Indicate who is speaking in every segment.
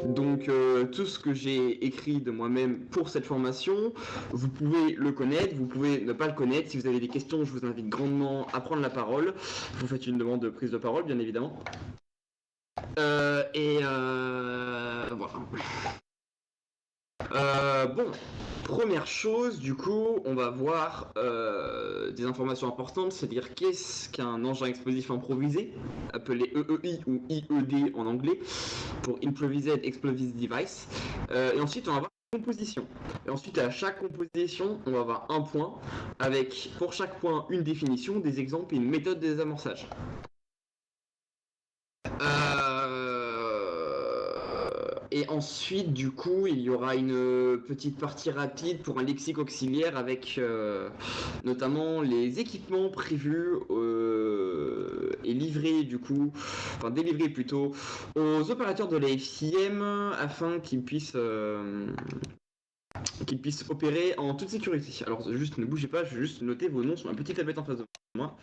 Speaker 1: Donc tout ce que j'ai écrit de moi-même pour cette formation, vous pouvez le connaître, vous pouvez ne pas le connaître. Si vous avez des questions, je vous invite grandement à prendre la parole. Vous faites une demande de prise de parole, bien évidemment. Voilà. Bon, première chose, du coup, on va voir des informations importantes, c'est-à-dire qu'est-ce qu'un engin explosif improvisé, appelé EEI ou IED en anglais, pour Improvised Explosive Device. Et ensuite, on va voir la composition. Et ensuite, à chaque composition, on va avoir un point, avec pour chaque point une définition, des exemples et une méthode de désamorçage. Et ensuite, du coup, il y aura une petite partie rapide pour un lexique auxiliaire avec notamment les équipements prévus et livrés, du coup, enfin délivrés plutôt, aux opérateurs de la FCM afin qu'ils puissent opérer en toute sécurité. Alors, juste ne bougez pas, je vais juste noter vos noms sur ma petite tablette en face de moi.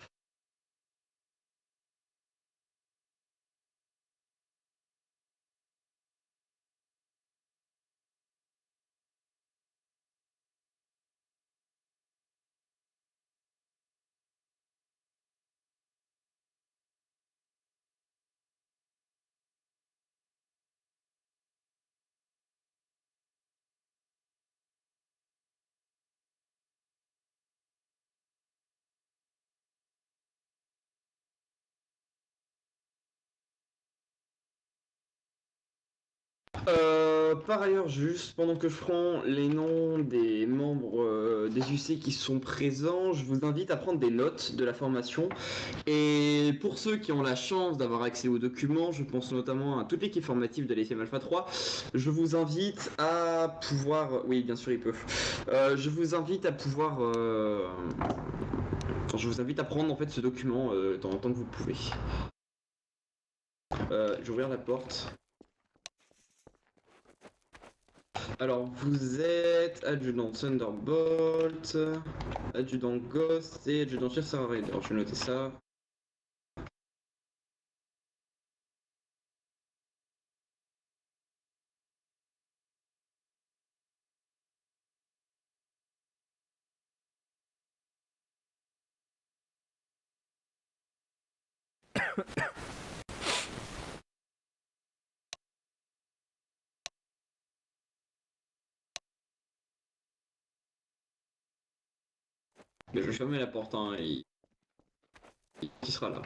Speaker 1: Par ailleurs, juste pendant que je prends les noms des membres des UC qui sont présents, je vous invite à prendre des notes de la formation. Et pour ceux qui ont la chance d'avoir accès aux documents, je pense notamment à toute l'équipe formative de l'ECM Alpha 3, je vous invite à pouvoir... Oui, bien sûr, ils peuvent. Je vous invite à pouvoir... je vous invite à prendre en fait ce document tant que vous pouvez. Je vais ouvrir la porte. Alors, vous êtes adjudant Thunderbolt, adjudant Ghost et adjudant chef Sarah Raider. Alors, je vais noter ça. Mais je vais fermer la porte, hein, et il sera là.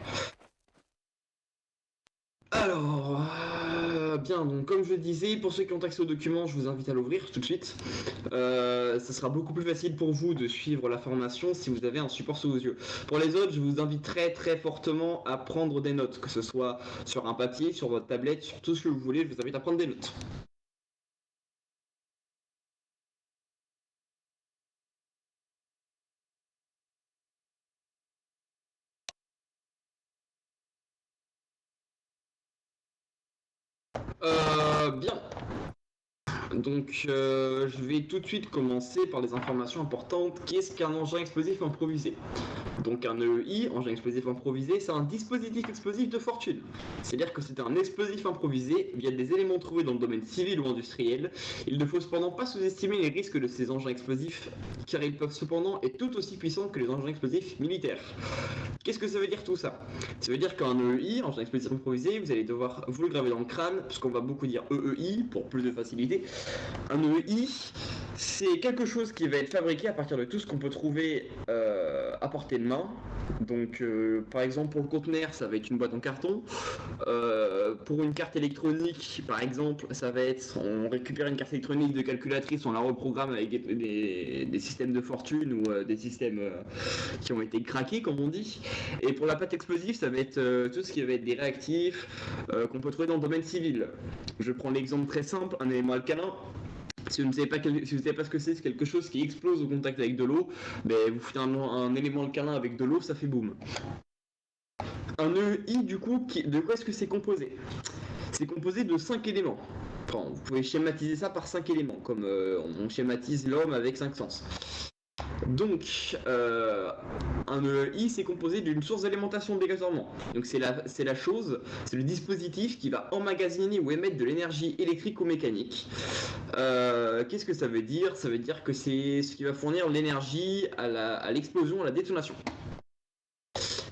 Speaker 1: Alors, bien, donc comme je disais, pour ceux qui ont accès au document, je vous invite à l'ouvrir tout de suite. Ça sera beaucoup plus facile pour vous de suivre la formation si vous avez un support sous vos yeux. Pour les autres, je vous invite très très fortement à prendre des notes, que ce soit sur un papier, sur votre tablette, sur tout ce que vous voulez, je vous invite à prendre des notes. Bien. Donc, je vais tout de suite commencer par les informations importantes. Qu'est-ce qu'un engin explosif improvisé? Donc, un EEI, engin explosif improvisé, c'est un dispositif explosif de fortune. C'est-à-dire que c'est un explosif improvisé via des éléments trouvés dans le domaine civil ou industriel. Il ne faut cependant pas sous-estimer les risques de ces engins explosifs, car ils peuvent cependant être tout aussi puissants que les engins explosifs militaires. Qu'est-ce que ça veut dire tout ça? Ça veut dire qu'un EEI, engin explosif improvisé, vous allez devoir vous le graver dans le crâne, puisqu'on va beaucoup dire EEI pour plus de facilité. Un EEI, c'est quelque chose qui va être fabriqué à partir de tout ce qu'on peut trouver à portée de main. Donc, par exemple, pour le conteneur, ça va être une boîte en carton. Pour une carte électronique, par exemple, ça va être on récupère une carte électronique de calculatrice, on la reprogramme avec des systèmes de fortune ou des systèmes qui ont été craqués, comme on dit. Et pour la pâte explosive, ça va être tout ce qui va être des réactifs qu'on peut trouver dans le domaine civil. Je prends l'exemple très simple, un élément alcalin. Si vous ne savez pas ce que c'est quelque chose qui explose au contact avec de l'eau, ben vous foutez un élément alcalin avec de l'eau, ça fait boum. Un EI, du coup, de quoi est-ce que c'est composé? C'est composé de 5 éléments. Enfin, vous pouvez schématiser ça par 5 éléments, comme on schématise l'homme avec 5 sens. Donc, un EI, c'est composé d'une source d'alimentation obligatoirement. Donc, c'est la chose, c'est le dispositif qui va emmagasiner ou émettre de l'énergie électrique ou mécanique. Qu'est-ce que ça veut dire? Ça veut dire que c'est ce qui va fournir l'énergie à l'explosion, à la détonation.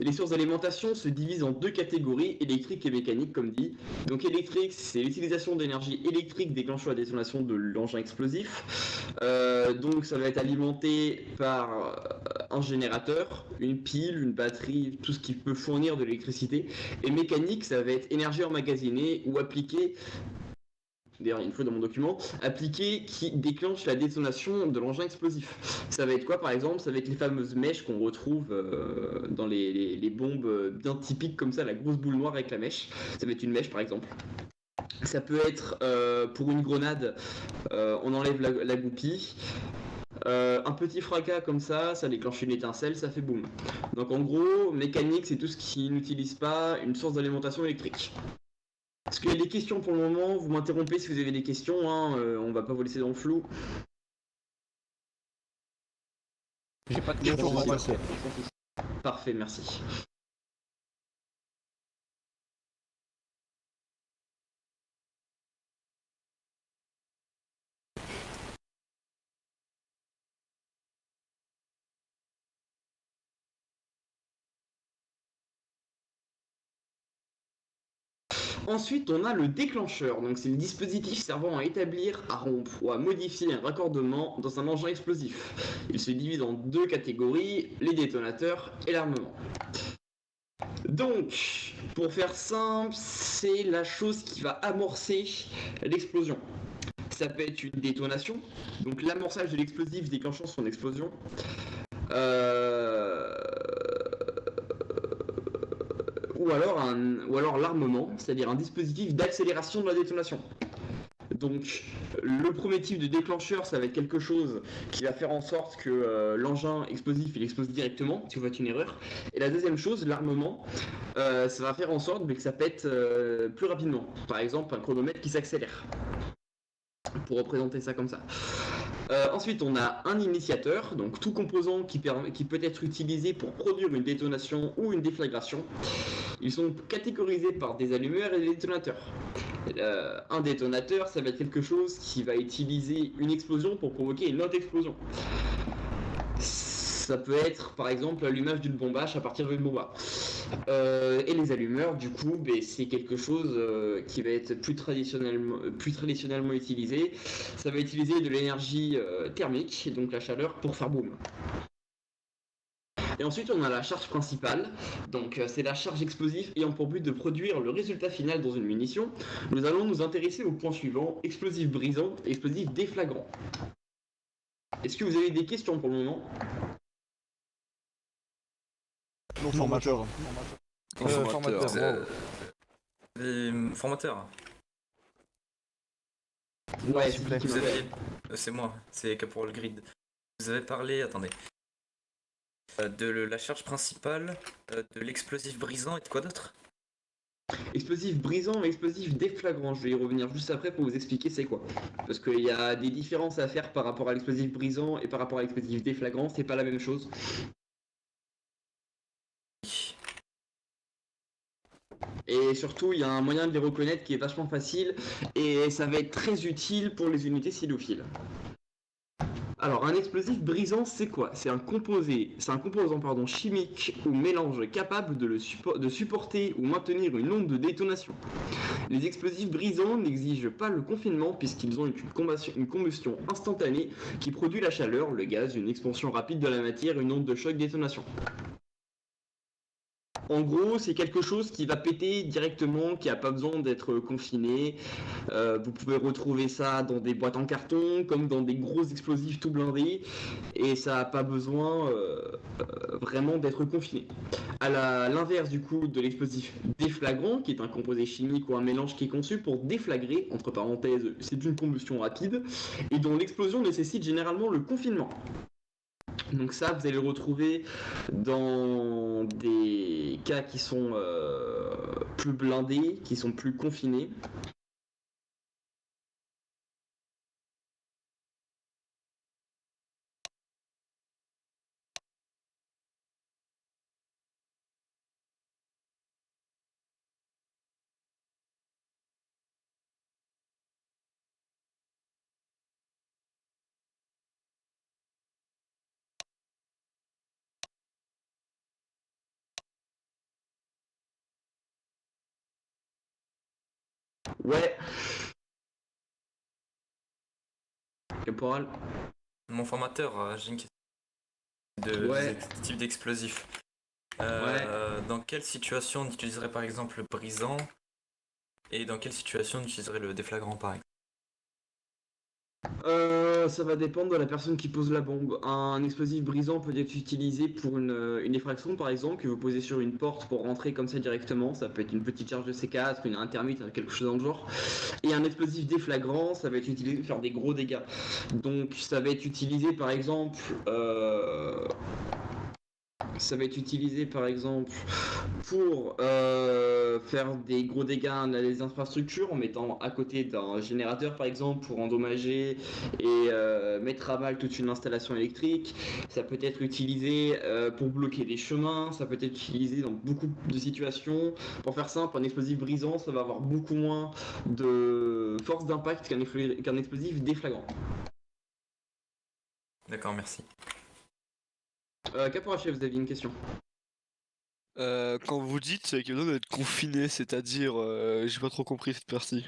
Speaker 1: Les sources d'alimentation se divisent en deux catégories, électrique et mécanique, comme dit. Donc électrique, c'est l'utilisation d'énergie électrique déclenchant la détonation de l'engin explosif. Donc ça va être alimenté par un générateur, une pile, une batterie, tout ce qui peut fournir de l'électricité. Et mécanique, ça va être énergie emmagasinée ou appliquée. D'ailleurs, il y a une faute dans mon document, appliqué qui déclenche la détonation de l'engin explosif. Ça va être quoi, par exemple? Ça va être les fameuses mèches qu'on retrouve dans les bombes bien typiques comme ça, la grosse boule noire avec la mèche. Ça va être une mèche, par exemple. Ça peut être, pour une grenade, on enlève la goupille. Un petit fracas comme ça déclenche une étincelle, ça fait boum. Donc en gros, mécanique, c'est tout ce qui n'utilise pas une source d'alimentation électrique. Est-ce qu'il y a des questions pour le moment? Vous m'interrompez si vous avez des questions, hein, on va pas vous laisser dans le flou.
Speaker 2: J'ai pas de questions, on va passer.
Speaker 1: Parfait, merci. Ensuite, on a le déclencheur. Donc, c'est le dispositif servant à établir, à rompre ou à modifier un raccordement dans un engin explosif. Il se divise en deux catégories, les détonateurs et l'armement. Donc, pour faire simple, c'est la chose qui va amorcer l'explosion. Ça peut être une détonation, donc l'amorçage de l'explosif déclenchant son explosion. Ou alors l'armement, c'est-à-dire un dispositif d'accélération de la détonation. Donc le premier type de déclencheur, ça va être quelque chose qui va faire en sorte que l'engin explosif il explose directement si vous faites une erreur. Et la deuxième chose, l'armement, ça va faire en sorte que ça pète plus rapidement. Par exemple, un chronomètre qui s'accélère. Pour représenter ça comme ça. Ensuite, on a un initiateur, donc tout composant qui peut être utilisé pour produire une détonation ou une déflagration. Ils sont catégorisés par des allumeurs et des détonateurs. Un détonateur, ça va être quelque chose qui va utiliser une explosion pour provoquer une autre explosion. Ça peut être par exemple l'allumage d'une bombache à partir d'une bomba. Et les allumeurs, du coup, c'est quelque chose qui va être plus traditionnellement utilisé. Ça va utiliser de l'énergie thermique, donc la chaleur, pour faire boum. Et ensuite, on a la charge principale. Donc, c'est la charge explosive ayant pour but de produire le résultat final dans une munition. Nous allons nous intéresser au point suivant, explosif brisant, explosif déflagrant. Est-ce que vous avez des questions pour le moment?
Speaker 2: Non, formateur.
Speaker 3: Formateur. Formateur.
Speaker 1: Ouais,
Speaker 2: s'il vous plaît.
Speaker 3: C'est moi, c'est Caporal Grid. Vous avez parlé, attendez, de la charge principale, de l'explosif brisant et de quoi d'autre?
Speaker 1: Explosif brisant et explosif déflagrant, je vais y revenir juste après pour vous expliquer c'est quoi. Parce qu'il y a des différences à faire par rapport à l'explosif brisant et par rapport à l'explosif déflagrant, c'est pas la même chose. Et surtout, il y a un moyen de les reconnaître qui est vachement facile et ça va être très utile pour les unités cylophiles. Alors, un explosif brisant, c'est quoi? C'est un composant chimique ou mélange capable de supporter ou maintenir une onde de détonation. Les explosifs brisants n'exigent pas le confinement puisqu'ils ont une combustion instantanée qui produit la chaleur, le gaz, une expansion rapide de la matière, une onde de choc détonation. En gros, c'est quelque chose qui va péter directement, qui n'a pas besoin d'être confiné. Vous pouvez retrouver ça dans des boîtes en carton, comme dans des gros explosifs tout blindés, et ça n'a pas besoin vraiment d'être confiné. À l'inverse du coup de l'explosif déflagrant, qui est un composé chimique ou un mélange qui est conçu pour déflagrer, entre parenthèses, c'est une combustion rapide, et dont l'explosion nécessite généralement le confinement. Donc ça, vous allez le retrouver dans des cas qui sont plus blindés, qui sont plus confinés. Ouais. Caporal.
Speaker 3: Mon formateur, j'ai une question
Speaker 1: Ouais.
Speaker 3: des types d'explosifs.
Speaker 1: Ouais.
Speaker 3: Dans quelle situation on utiliserait par exemple le brisant et dans quelle situation on utiliserait le déflagrant par exemple?
Speaker 1: Ça va dépendre de la personne qui pose la bombe. Un explosif brisant peut être utilisé pour une effraction, par exemple, que vous posez sur une porte pour rentrer comme ça directement. Ça peut être une petite charge de C4, une intermite, quelque chose dans le genre. Et un explosif déflagrant, ça va être utilisé pour faire des gros dégâts. Donc, ça va être utilisé, par exemple, ça va être utilisé par exemple pour faire des gros dégâts à les infrastructures en mettant à côté d'un générateur par exemple pour endommager et mettre à mal toute une installation électrique. Ça peut être utilisé pour bloquer des chemins, ça peut être utilisé dans beaucoup de situations. Pour faire simple, un explosif brisant, ça va avoir beaucoup moins de force d'impact qu'un explosif déflagrant.
Speaker 3: D'accord, merci.
Speaker 1: Caporal chef, vous aviez une question.
Speaker 4: Quand vous dites qu'il y a besoin d'être confiné, c'est-à-dire, j'ai pas trop compris cette partie.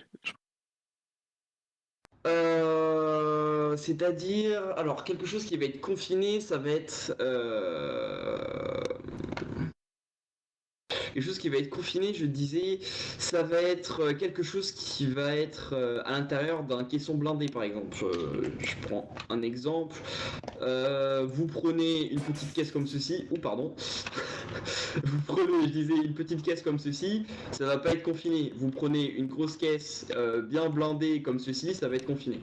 Speaker 1: C'est-à-dire, alors quelque chose qui va être confiné, ça va être quelque chose qui va être confiné. Je disais, ça va être quelque chose qui va être à l'intérieur d'un caisson blindé, par exemple. Je prends un exemple. Vous prenez une petite caisse comme ceci, ou pardon, vous prenez, je disais, une petite caisse comme ceci, ça va pas être confiné. Vous prenez une grosse caisse bien blindée comme ceci, ça va être confiné.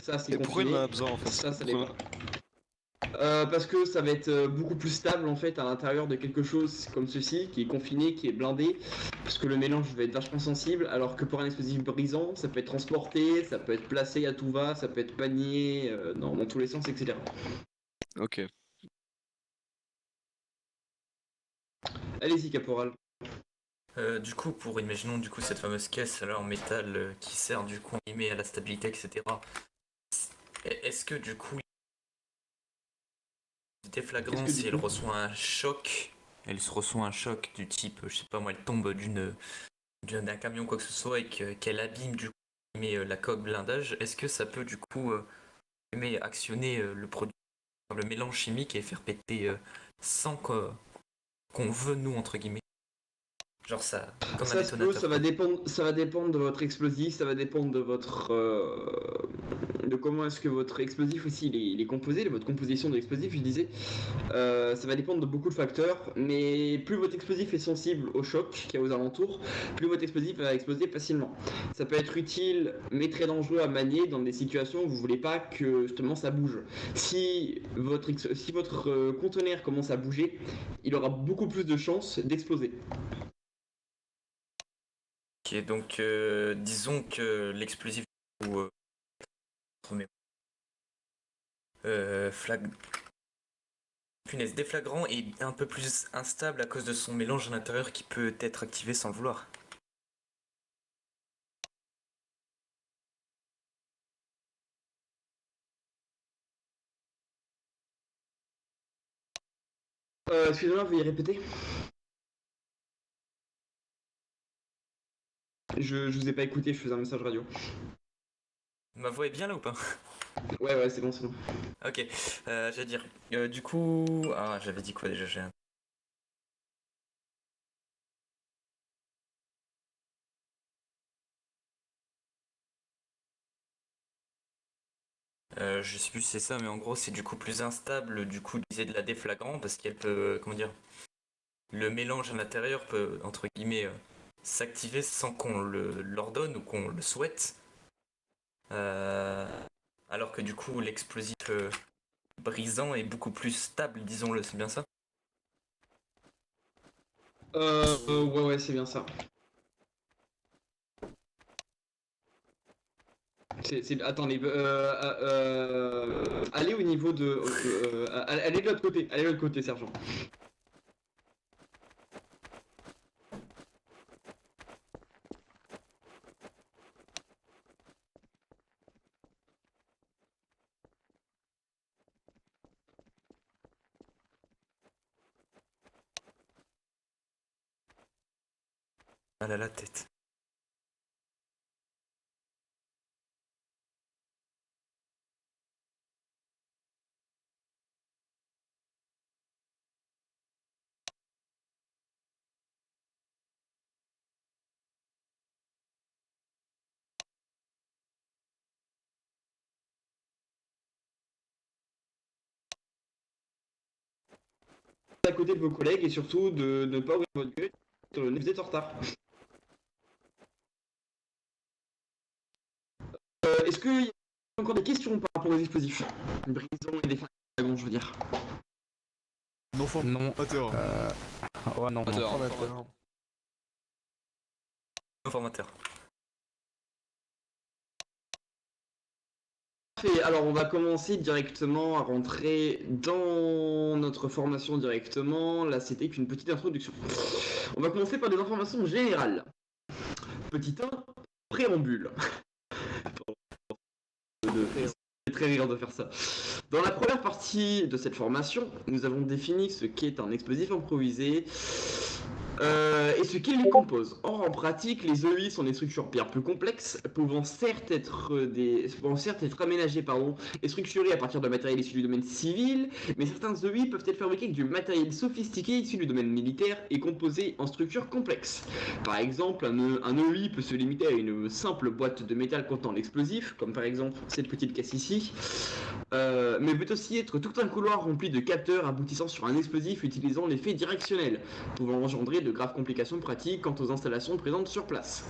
Speaker 1: Ça, c'est
Speaker 4: Et pourquoi il en
Speaker 1: confiné.
Speaker 4: a besoin en fait?
Speaker 1: Ça
Speaker 4: Pourquoi-
Speaker 1: dépend. Parce que ça va être beaucoup plus stable en fait à l'intérieur de quelque chose comme ceci, qui est confiné, qui est blindé, parce que le mélange va être vachement sensible, alors que pour un explosif brisant, ça peut être transporté, ça peut être placé à tout va, ça peut être panié dans tous les sens, etc.
Speaker 4: Ok.
Speaker 1: Allez-y, caporal.
Speaker 3: Du coup, pour imaginons du coup cette fameuse caisse là, en métal qui sert du coup à la stabilité, etc. Est-ce que du coup,
Speaker 1: Qu'est-ce
Speaker 3: déflagrant,
Speaker 1: que du
Speaker 3: si elle
Speaker 1: coup
Speaker 3: reçoit un choc, elle se reçoit un choc du type, je sais pas moi, elle tombe d'un camion quoi que ce soit et qu'elle abîme du coup la coque blindage, est-ce que ça peut du coup actionner le produit, le mélange chimique et faire péter sans qu'on veut nous entre guillemets, genre ça, comme un
Speaker 1: Ça se peut,
Speaker 3: détonateur quoi.
Speaker 1: ça va dépendre de votre explosif, ça va dépendre de votre, de comment est-ce que votre explosif aussi il est composé, de votre composition de l'explosif, je disais. Ça va dépendre de beaucoup de facteurs, mais plus votre explosif est sensible au choc qu'il y a aux alentours, plus votre explosif va exploser facilement. Ça peut être utile, mais très dangereux à manier dans des situations où vous voulez pas que justement ça bouge. Si votre conteneur commence à bouger, il aura beaucoup plus de chances d'exploser.
Speaker 3: Ok, donc disons que l'explosif ou flag... punaise, déflagrant est un peu plus instable à cause de son mélange à l'intérieur qui peut être activé sans le vouloir.
Speaker 1: Excusez-moi, veuillez répéter. Je vous ai pas écouté, je faisais un message radio.
Speaker 3: Ma voix est bien là ou pas?
Speaker 1: Ouais, ouais, c'est bon, c'est bon.
Speaker 3: Ok, j'allais dire. Du coup. Ah, j'avais dit quoi déjà? Je sais plus si c'est ça, mais en gros, c'est du coup plus instable, du coup, d'utiliser de la déflagrant parce qu'elle peut. Comment dire? Le mélange à l'intérieur peut, entre guillemets, s'activer sans qu'on l'ordonne ou qu'on le souhaite. Euh, alors que du coup, l'explosif brisant est beaucoup plus stable, disons-le, c'est bien ça?
Speaker 1: Ouais, ouais, c'est bien ça. Attendez, allez au niveau de, allez de l'autre côté, allez de l'autre côté, sergent.
Speaker 3: Mal à la tête.
Speaker 1: à côté de vos collègues et surtout de ne pas ouvrir votre gueule quand vous êtes en retard. Est-ce qu'il y a encore des questions par rapport aux explosifs? Brison et des dragons, je veux dire.
Speaker 2: Non
Speaker 5: Non.
Speaker 2: formateur.
Speaker 5: Ouais, non.
Speaker 2: Formateur.
Speaker 3: Formateur.
Speaker 1: Parfait, alors on va commencer directement à rentrer dans notre formation directement. Là, c'était qu'une petite introduction. On va commencer par des informations générales. Petit 1, préambule. C'est très rire de faire ça. Dans la première partie de cette formation, nous avons défini ce qu'est un explosif improvisé et ce qu'il les compose. Or, en pratique, les EI sont des structures bien plus complexes, pouvant certes être aménagées et structurées à partir de matériel issu du domaine civil, mais certains EI peuvent être fabriqués avec du matériel sophistiqué issu du domaine militaire et composés en structures complexes. Par exemple, un EI peut se limiter à une simple boîte de métal contenant l'explosif, comme par exemple cette petite caisse ici, mais peut aussi être tout un couloir rempli de capteurs aboutissant sur un explosif utilisant l'effet directionnel, pouvant engendrer de graves complications pratiques quant aux installations présentes sur place.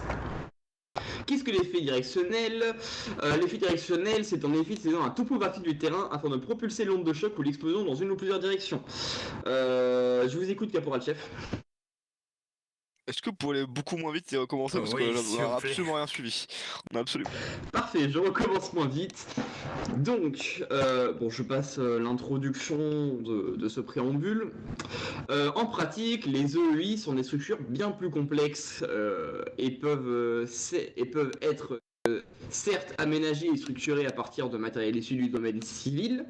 Speaker 1: Qu'est-ce que l'effet directionnel? L'effet directionnel, c'est un effet utilisant la topographie du terrain afin de propulser l'onde de choc ou l'explosion dans une ou plusieurs directions. Je vous écoute, caporal chef.
Speaker 4: Est-ce que vous pourriez aller beaucoup moins vite et recommencer parce
Speaker 3: Oui,
Speaker 4: que là,
Speaker 3: s'il
Speaker 4: on
Speaker 3: vous
Speaker 4: a
Speaker 3: plaît.
Speaker 4: absolument rien suivi. On a absolument.
Speaker 1: Parfait, je recommence moins vite. Donc, je passe l'introduction de ce préambule. En pratique, les EEI sont des structures bien plus complexes et peuvent être certes aménagées et structurées à partir de matériel issu du domaine civil,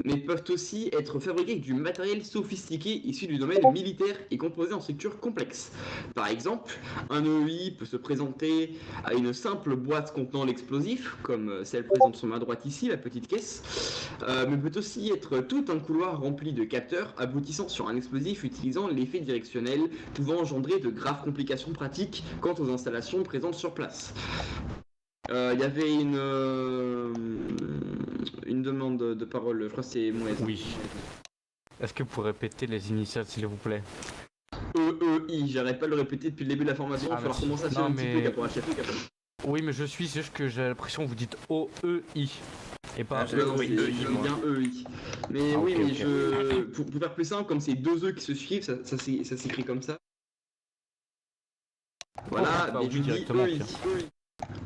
Speaker 1: mais peuvent aussi être fabriqués avec du matériel sophistiqué issu du domaine militaire et composé en structures complexes. Par exemple, un EEI peut se présenter à une simple boîte contenant l'explosif, comme celle présente sur ma droite ici, la petite caisse, mais peut aussi être tout un couloir rempli de capteurs aboutissant sur un explosif utilisant l'effet directionnel, pouvant engendrer de graves complications pratiques quant aux installations présentes sur place. Il y avait une demande de parole, je crois que c'est Moïse.
Speaker 5: Oui. Est-ce que vous pouvez répéter les initiales, s'il vous plaît?
Speaker 1: EEI, j'arrête pas de le répéter depuis le début de la formation, il va falloir
Speaker 5: merci.
Speaker 1: commencer à
Speaker 5: Non,
Speaker 1: un petit peu,
Speaker 5: mais-
Speaker 1: caporal chef.
Speaker 5: Oui, mais je suis, c'est juste que j'ai l'impression que vous dites O-E-I. Et pas
Speaker 3: Ah,
Speaker 1: Non,
Speaker 3: oui,
Speaker 1: c'est
Speaker 3: EEI, moi.
Speaker 1: bien EEI. Mais
Speaker 5: Ah,
Speaker 1: oui,
Speaker 5: ok,
Speaker 1: mais
Speaker 5: ok.
Speaker 1: pour faire plus simple, comme c'est deux E qui se suivent, ça s'écrit comme ça. Voilà,
Speaker 5: bah
Speaker 1: mais
Speaker 5: oui,
Speaker 1: je dis
Speaker 5: directement,
Speaker 1: EEI.
Speaker 5: tiens.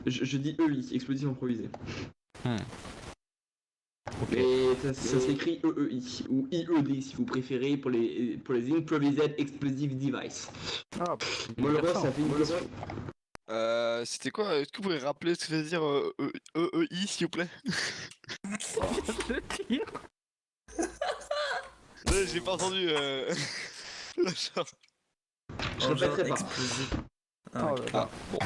Speaker 1: Je dis EEI, explosif improvisé.
Speaker 5: Ok.
Speaker 1: Mais ça s'écrit EEI, ou IED si vous préférez, pour les Improvised Explosive Device.
Speaker 2: Ah,
Speaker 1: Moi, le reste, ça fait une question.
Speaker 4: C'était quoi? Est-ce que vous pouvez rappeler ce que ça veut dire EEI, s'il vous plaît? Ouais, j'ai pas entendu. Genre.
Speaker 1: Je répéterai pas.
Speaker 3: Explosif.
Speaker 2: Ah,
Speaker 3: ok.
Speaker 2: ouais.
Speaker 4: Ah, bon.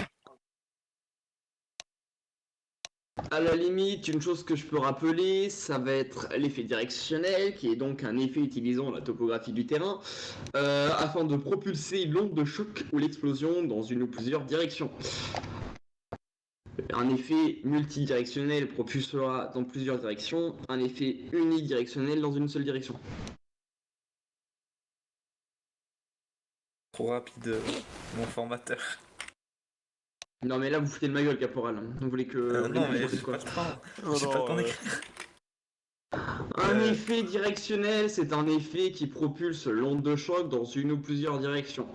Speaker 1: À la limite, une chose que je peux rappeler, ça va être l'effet directionnel, qui est donc un effet utilisant la topographie du terrain, afin de propulser l'onde de choc ou l'explosion dans une ou plusieurs directions. Un effet multidirectionnel propulsera dans plusieurs directions, un effet unidirectionnel dans une seule direction.
Speaker 3: Trop rapide, mon formateur.
Speaker 1: Non mais là vous foutez de ma gueule, caporal. Vous voulez que...
Speaker 3: Non, mais
Speaker 1: n'importe
Speaker 3: j'ai
Speaker 1: quoi.
Speaker 3: pas le temps.
Speaker 4: Oh,
Speaker 3: J'ai
Speaker 4: non,
Speaker 3: pas le temps d'écrire.
Speaker 1: Un effet directionnel, c'est un effet qui propulse l'onde de choc dans une ou plusieurs directions.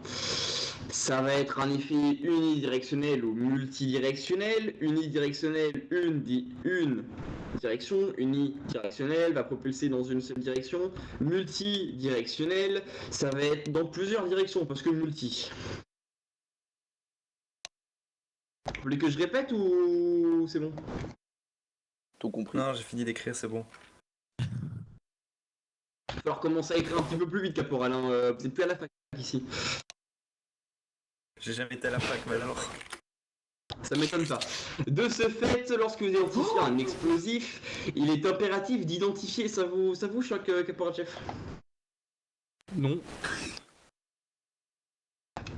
Speaker 1: Ça va être un effet unidirectionnel ou multidirectionnel. Unidirectionnel, une direction. Unidirectionnel va propulser dans une seule direction. Multidirectionnel, ça va être dans plusieurs directions, parce que multi. Vous voulez que je répète ou c'est bon?
Speaker 2: tout compris.
Speaker 3: Non, j'ai fini d'écrire, c'est bon.
Speaker 1: Il va falloir commencer à écrire un petit peu plus vite, caporal. Hein. Vous êtes plus à la fac ici.
Speaker 3: J'ai jamais été à la fac, mais alors.
Speaker 1: Ça m'étonne pas. De ce fait, lorsque vous identifiez un explosif, il est impératif d'identifier. Ça vous choque, caporal chef?
Speaker 5: Non.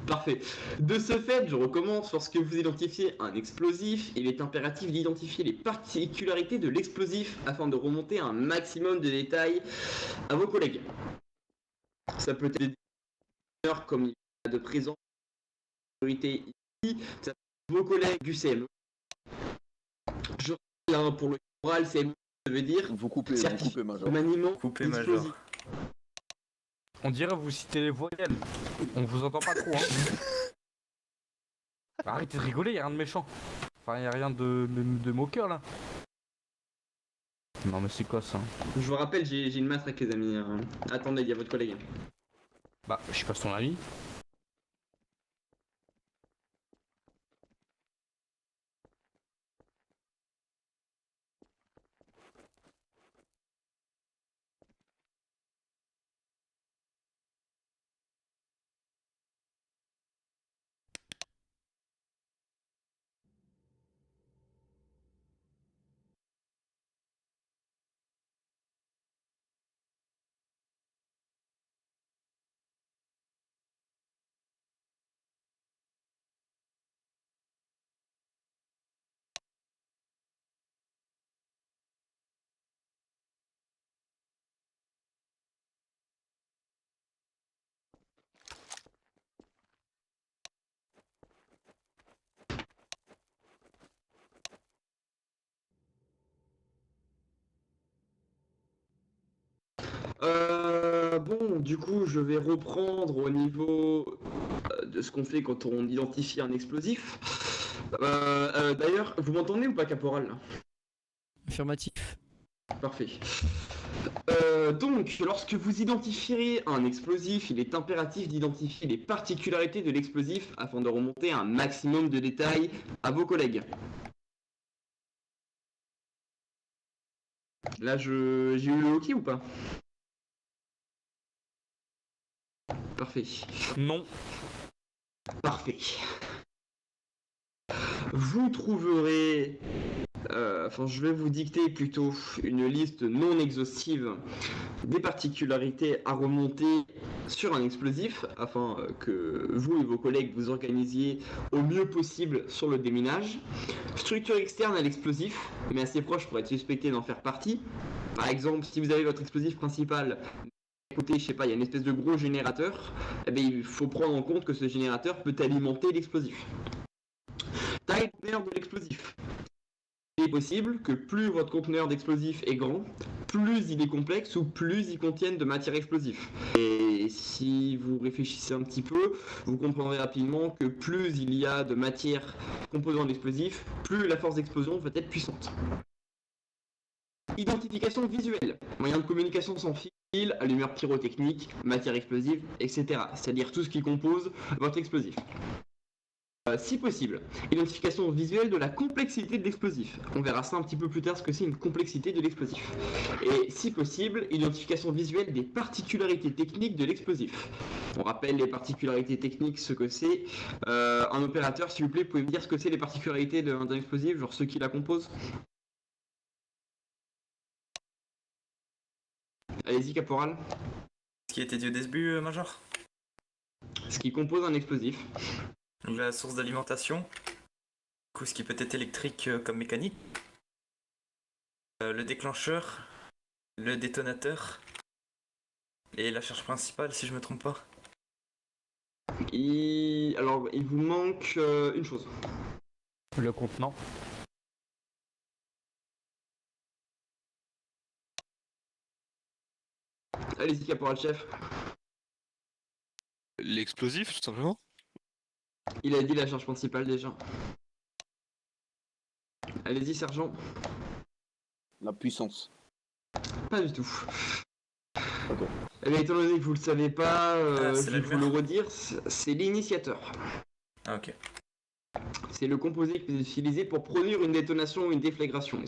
Speaker 1: Parfait. De ce fait, je recommence, lorsque vous identifiez un explosif, il est impératif d'identifier les particularités de l'explosif afin de remonter un maximum de détails à vos collègues. Ça peut être des déteneurs comme il y a de présence sécurité ici, ça peut être vos collègues du CME. Je rappelle, hein, pour le caporal, CME, ça veut dire
Speaker 2: Vous coupez, Major.
Speaker 1: maniement
Speaker 3: Coupé
Speaker 1: d'explosifs.
Speaker 3: Major.
Speaker 5: On dirait vous citez les voyelles. On vous entend pas trop, hein. Arrêtez de rigoler, y'a rien de méchant. Enfin, y'a rien de moqueur là. Non mais c'est quoi ça?
Speaker 1: Je vous rappelle, j'ai une matraque les amis. Attendez, il y a votre collègue.
Speaker 5: Bah, je suis pas son ami.
Speaker 1: Bon, du coup, je vais reprendre au niveau de ce qu'on fait quand on identifie un explosif. D'ailleurs, vous m'entendez ou pas, caporal là?
Speaker 6: Affirmatif.
Speaker 1: Parfait. Donc, lorsque vous identifierez un explosif, il est impératif d'identifier les particularités de l'explosif afin de remonter un maximum de détails à vos collègues. Là, j'ai eu le OK ou pas? Parfait.
Speaker 5: Non.
Speaker 1: Parfait. Vous trouverez... je vais vous dicter plutôt une liste non exhaustive des particularités à remonter sur un explosif afin que vous et vos collègues vous organisiez au mieux possible sur le déminage. Structure externe à l'explosif, mais assez proche pour être suspecté d'en faire partie. Par exemple, si vous avez votre explosif principal, côté, je sais pas, il y a une espèce de gros générateur, eh bien, il faut prendre en compte que ce générateur peut alimenter l'explosif. Taille de conteneur de l'explosif. Il est possible que plus votre conteneur d'explosif est grand, plus il est complexe ou plus il contient de matière explosive. Et si vous réfléchissez un petit peu, vous comprendrez rapidement que plus il y a de matière composant l'explosif, plus la force d'explosion va être puissante. Identification visuelle, moyen de communication sans fil, allumeur pyrotechnique, matière explosive, etc. C'est-à-dire tout ce qui compose votre explosif. Si possible, identification visuelle de la complexité de l'explosif. On verra ça un petit peu plus tard ce que c'est une complexité de l'explosif. Et si possible, identification visuelle des particularités techniques de l'explosif. On rappelle les particularités techniques, ce que c'est. Un opérateur, s'il vous plaît, pouvez me dire ce que c'est les particularités d'un explosif, genre ceux qui la composent? Allez-y, caporal.
Speaker 3: Ce qui était dit au début, Major?
Speaker 1: Ce qui compose un explosif.
Speaker 3: La source d'alimentation. Du coup, ce qui peut être électrique comme mécanique. Le déclencheur. Le détonateur. Et la charge principale, si je me trompe pas.
Speaker 1: Alors, il vous manque une chose.
Speaker 5: Le contenant.
Speaker 1: Allez-y, caporal chef.
Speaker 4: L'explosif, tout simplement.
Speaker 1: Il a dit la charge principale déjà. Allez-y, sergent.
Speaker 2: La puissance.
Speaker 1: Pas du tout.
Speaker 2: Ok.
Speaker 1: Eh bien, étant donné que vous le savez pas,
Speaker 3: c'est
Speaker 1: je vais
Speaker 3: la
Speaker 1: vous le redire, c'est l'initiateur.
Speaker 3: Ah, ok.
Speaker 1: C'est le composé qui est utilisé pour produire une détonation ou une déflagration.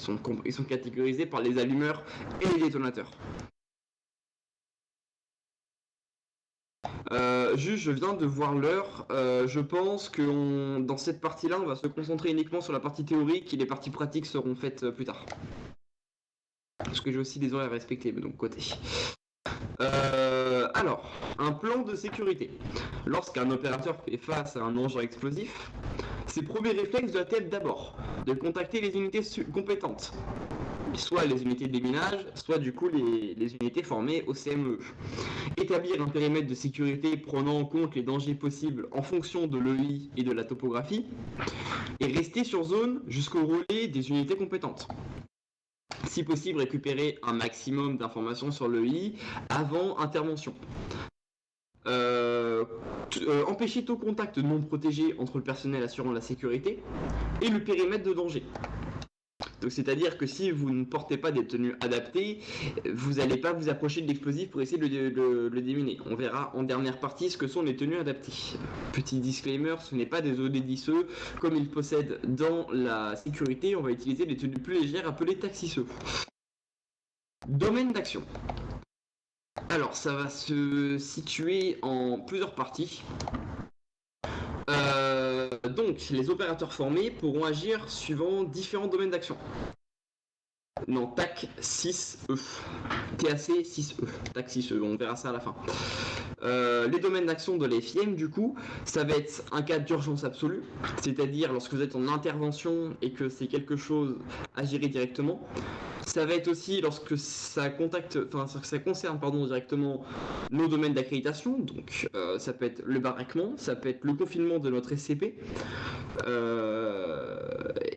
Speaker 1: Ils sont catégorisés par les allumeurs et les détonateurs. Juste, je viens de voir l'heure. Je pense que dans cette partie-là, on va se concentrer uniquement sur la partie théorique et les parties pratiques seront faites plus tard. Parce que j'ai aussi des horaires à respecter de mon côté. Alors, un plan de sécurité. Lorsqu'un opérateur fait face à un engin explosif, ses premiers réflexes doivent être d'abord de contacter les unités compétentes, soit les unités de déminage, soit du coup les unités formées au CME. Établir un périmètre de sécurité prenant en compte les dangers possibles en fonction de l'EI et de la topographie, et rester sur zone jusqu'au relais des unités compétentes. Si possible, récupérer un maximum d'informations sur l'EI avant intervention. Empêcher tout contact non protégé entre le personnel assurant la sécurité et le périmètre de danger. Donc c'est-à-dire que si vous ne portez pas des tenues adaptées, vous n'allez pas vous approcher de l'explosif pour essayer de le déminer. On verra en dernière partie ce que sont les tenues adaptées. Petit disclaimer, ce n'est pas des OD10E comme ils possèdent dans la sécurité, on va utiliser des tenues plus légères appelées taxiseux. Domaine d'action. Alors ça va se situer en plusieurs parties. Donc, les opérateurs formés pourront agir suivant différents domaines d'action. Non, TAC 6E. TAC 6E. TAC 6E, on verra ça à la fin. Les domaines d'action de l'FIM, du coup, ça va être un cas d'urgence absolue, c'est-à-dire lorsque vous êtes en intervention et que c'est quelque chose à gérer directement. Ça va être aussi lorsque ça concerne directement nos domaines d'accréditation, donc ça peut être le baraquement, ça peut être le confinement de notre SCP,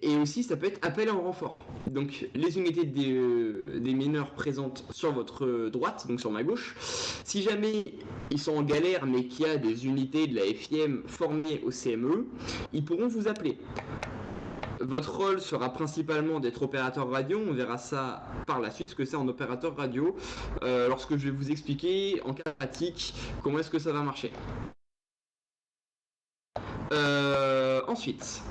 Speaker 1: et aussi ça peut être appel en renfort. Donc les unités des mineurs présentes sur votre droite, donc sur ma gauche, si jamais ils sont en galère mais qu'il y a des unités de la FIM formées au CME, ils pourront vous appeler. Votre rôle sera principalement d'être opérateur radio, on verra ça par la suite, ce que c'est en opérateur radio, lorsque je vais vous expliquer en cas pratique comment est-ce que ça va marcher. Ensuite,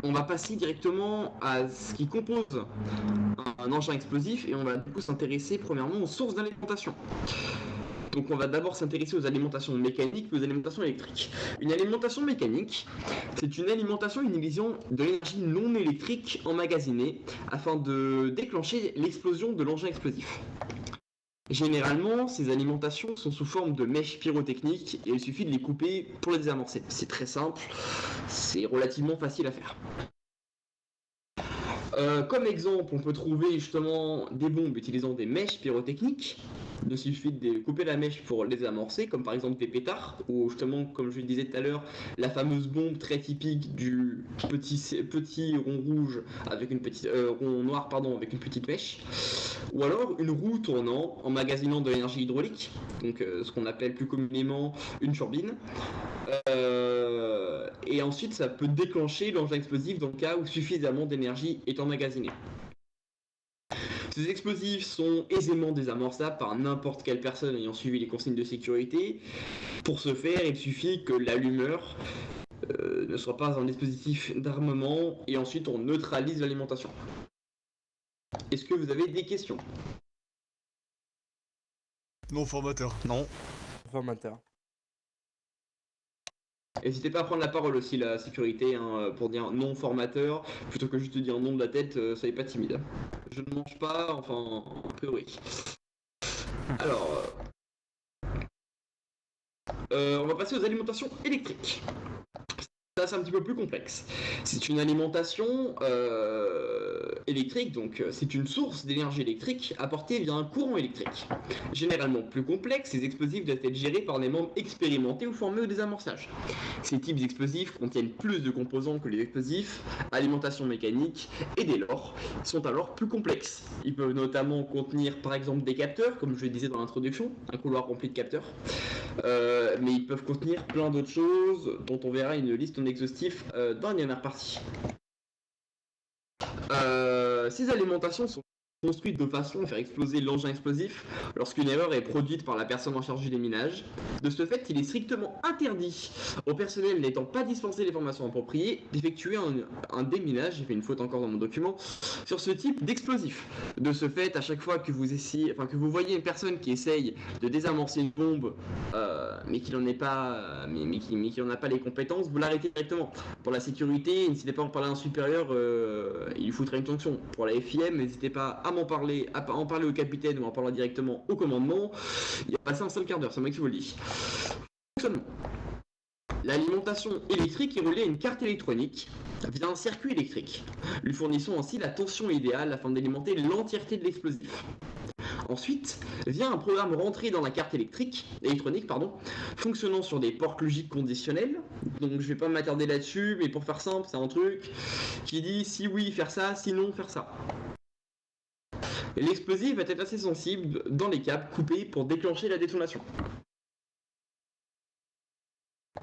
Speaker 1: on va passer directement à ce qui compose un engin explosif et on va du coup s'intéresser premièrement aux sources d'alimentation. Donc on va d'abord s'intéresser aux alimentations mécaniques et aux alimentations électriques. Une alimentation mécanique, c'est une alimentation utilisant de l'énergie non électrique emmagasinée afin de déclencher l'explosion de l'engin explosif. Généralement, ces alimentations sont sous forme de mèches pyrotechniques et il suffit de les couper pour les désamorcer. C'est très simple, c'est relativement facile à faire. Comme exemple, on peut trouver justement des bombes utilisant des mèches pyrotechniques. Il suffit de couper la mèche pour les amorcer, comme par exemple des pétards, ou justement, comme je le disais tout à l'heure, la fameuse bombe très typique du petit rond rouge avec une petite rond noir avec une petite mèche, ou alors une roue tournant emmagasinant de l'énergie hydraulique, donc ce qu'on appelle plus communément une turbine. Et ensuite, ça peut déclencher l'engin explosif dans le cas où suffisamment d'énergie est emmagasinée. Ces explosifs sont aisément désamorçables par n'importe quelle personne ayant suivi les consignes de sécurité. Pour ce faire, il suffit que l'allumeur ne soit pas un dispositif d'armement et ensuite on neutralise l'alimentation. Est-ce que vous avez des questions ?
Speaker 7: Non formateur.
Speaker 5: Non. Formateur.
Speaker 1: N'hésitez pas à prendre la parole aussi, la sécurité, pour dire non formateur, plutôt que juste dire non de la tête, soyez pas timide. Je ne mange pas, enfin, a priori. Alors, on va passer aux alimentations électriques. Ça, c'est un petit peu plus complexe. C'est une alimentation électrique, donc c'est une source d'énergie électrique apportée via un courant électrique. Généralement plus complexe, ces explosifs doivent être gérés par des membres expérimentés ou formés au désamorçage. Ces types d'explosifs contiennent plus de composants que les explosifs, alimentation mécanique, et dès lors, sont alors plus complexes. Ils peuvent notamment contenir par exemple des capteurs, comme je le disais dans l'introduction, un couloir rempli de capteurs, mais ils peuvent contenir plein d'autres choses dont on verra une liste non exhaustive dans la dernière partie. Ces alimentations sont construites de façon à faire exploser l'engin explosif lorsqu'une erreur est produite par la personne en charge du déminage. De ce fait, il est strictement interdit au personnel n'étant pas dispensé les formations appropriées d'effectuer un déminage, j'ai fait une faute encore dans mon document, sur ce type d'explosif. De ce fait, à chaque fois que vous voyez une personne qui essaye de désamorcer une bombe, mais qui n'en est pas, mais qui n'en a pas les compétences, vous l'arrêtez directement. Pour la sécurité, n'hésitez pas à en parler à un supérieur, il lui foutrait une sanction. Pour la FIM, n'hésitez pas à en parler au capitaine ou à en parler directement au commandement. Il a passé un seul quart d'heure, c'est moi qui vous le dis. Fonctionnement. L'alimentation électrique est reliée à une carte électronique via un circuit électrique, lui fournissant ainsi la tension idéale afin d'alimenter l'entièreté de l'explosif. Ensuite, vient un programme rentré dans la carte électronique, fonctionnant sur des portes logiques conditionnelles. Donc je vais pas m'attarder là-dessus, mais pour faire simple, c'est un truc qui dit si oui, faire ça, sinon faire ça. L'explosif va être assez sensible dans les câbles coupés pour déclencher la détonation.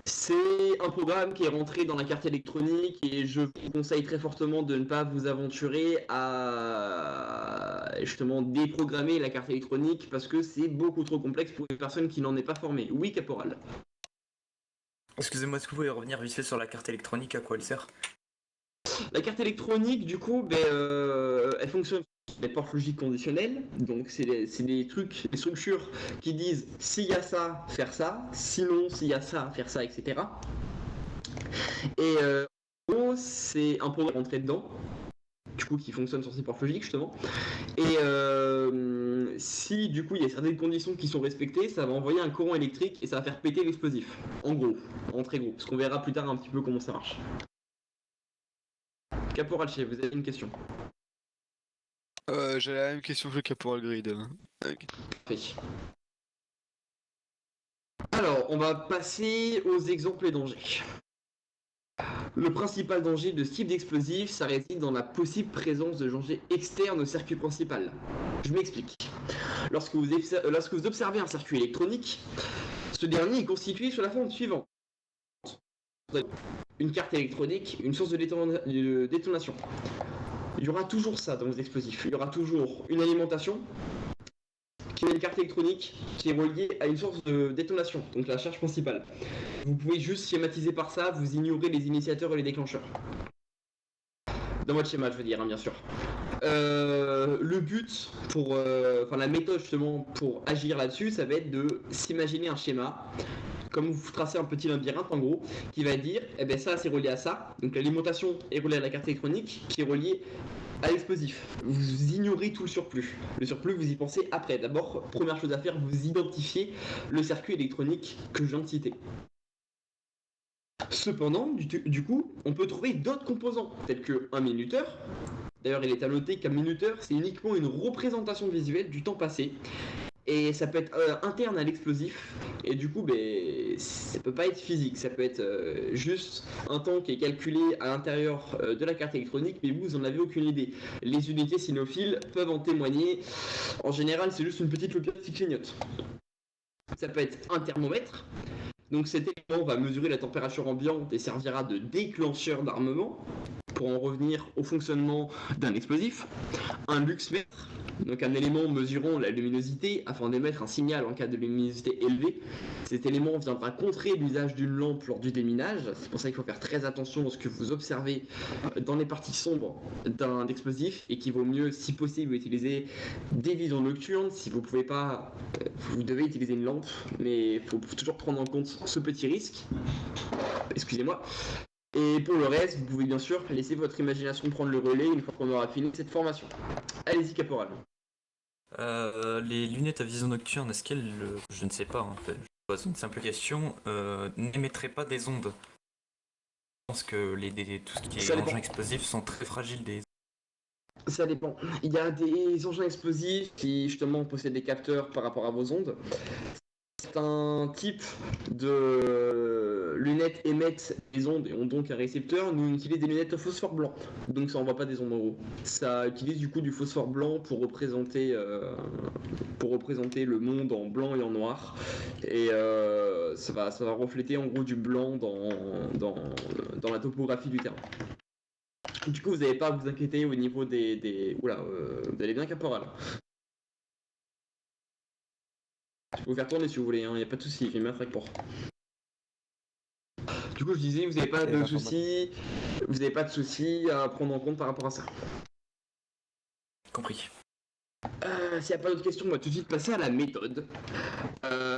Speaker 1: C'est un programme qui est rentré dans la carte électronique et je vous conseille très fortement de ne pas vous aventurer à justement déprogrammer la carte électronique parce que c'est beaucoup trop complexe pour une personne qui n'en est pas formée. Oui, caporal.
Speaker 3: Excusez-moi, est-ce que vous pouvez revenir vite fait sur la carte électronique, à quoi elle sert?
Speaker 1: La carte électronique, du coup, elle fonctionne sur des portes logiques conditionnelles. Donc, c'est des trucs, des structures qui disent s'il y a ça, faire ça. Sinon, s'il y a ça, faire ça, etc. Et en gros, c'est un programme rentré dedans. Du coup, qui fonctionne sur ces portes logiques, justement. Et si, du coup, il y a certaines conditions qui sont respectées, ça va envoyer un courant électrique et ça va faire péter l'explosif. En gros, en très gros. Parce qu'on verra plus tard un petit peu comment ça marche. Caporal Chef, vous avez une question?
Speaker 4: J'ai la même question que le Caporal Grid.
Speaker 1: Parfait. Alors, on va passer aux exemples et dangers. Le principal danger de ce type d'explosif, ça réside dans la possible présence de dangers externes au circuit principal. Je m'explique. Lorsque vous observez un circuit électronique, ce dernier est constitué sous la forme suivante. Une carte électronique, une source de détonation. Il y aura toujours ça dans les explosifs. Il y aura toujours une alimentation qui est une carte électronique qui est reliée à une source de détonation, donc la charge principale. Vous pouvez juste schématiser par ça, vous ignorez les initiateurs et les déclencheurs. Dans votre schéma, je veux dire, hein, bien sûr. Le but la méthode justement pour agir là-dessus, ça va être de s'imaginer un schéma. Comme vous tracez un petit labyrinthe en gros, qui va dire, ça c'est relié à ça. Donc l'alimentation est reliée à la carte électronique, qui est reliée à l'explosif. Vous ignorez tout le surplus. Le surplus, vous y pensez après. D'abord, première chose à faire, vous identifiez le circuit électronique que je viens de citer. Cependant, du coup, on peut trouver d'autres composants, tels qu'un minuteur. D'ailleurs, il est à noter qu'un minuteur, c'est uniquement une représentation visuelle du temps passé. Et ça peut être interne à l'explosif, et du coup, ça peut pas être physique, ça peut être juste un temps qui est calculé à l'intérieur de la carte électronique, mais vous en avez aucune idée. Les unités cynophiles peuvent en témoigner. En général, c'est juste une petite lumière qui clignote. Ça peut être un thermomètre. Donc cet élément va mesurer la température ambiante et servira de déclencheur d'armement pour en revenir au fonctionnement d'un explosif. Un luxmètre, donc un élément mesurant la luminosité afin d'émettre un signal en cas de luminosité élevée. Cet élément viendra contrer l'usage d'une lampe lors du déminage. C'est pour ça qu'il faut faire très attention lorsque vous observez dans les parties sombres d'un explosif et qu'il vaut mieux, si possible, utiliser des visions nocturnes. Si vous pouvez pas, vous devez utiliser une lampe, mais il faut toujours prendre en compte ce petit risque. Excusez-moi. Et pour le reste, vous pouvez bien sûr laisser votre imagination prendre le relais une fois qu'on aura fini cette formation. Allez-y, caporal.
Speaker 3: Les lunettes à vision nocturne, est-ce qu'elles, je ne sais pas, en fait, je pose une simple question, n'émettraient pas des ondes? Je pense que tout ce qui est engins explosifs sont très fragiles des...
Speaker 1: Ça dépend. Il y a des engins explosifs qui justement possèdent des capteurs par rapport à vos ondes. Certains types de lunettes émettent des ondes et ont donc un récepteur. Nous, on utilise des lunettes au phosphore blanc, donc ça envoie pas des ondes en gros. Ça utilise du coup du phosphore blanc pour représenter le monde en blanc et en noir. Et ça va refléter en gros du blanc dans la topographie du terrain. Du coup, vous n'avez pas à vous inquiéter au niveau des... Oula, vous allez bien, caporal. Je peux vous faire tourner si vous voulez, il n'y a pas de souci, j'ai mis un frag pour. Du coup, je disais, vous n'avez pas de soucis à prendre en compte par rapport à ça.
Speaker 3: Compris.
Speaker 1: S'il n'y a pas d'autres questions, on va tout de suite passer à la méthode.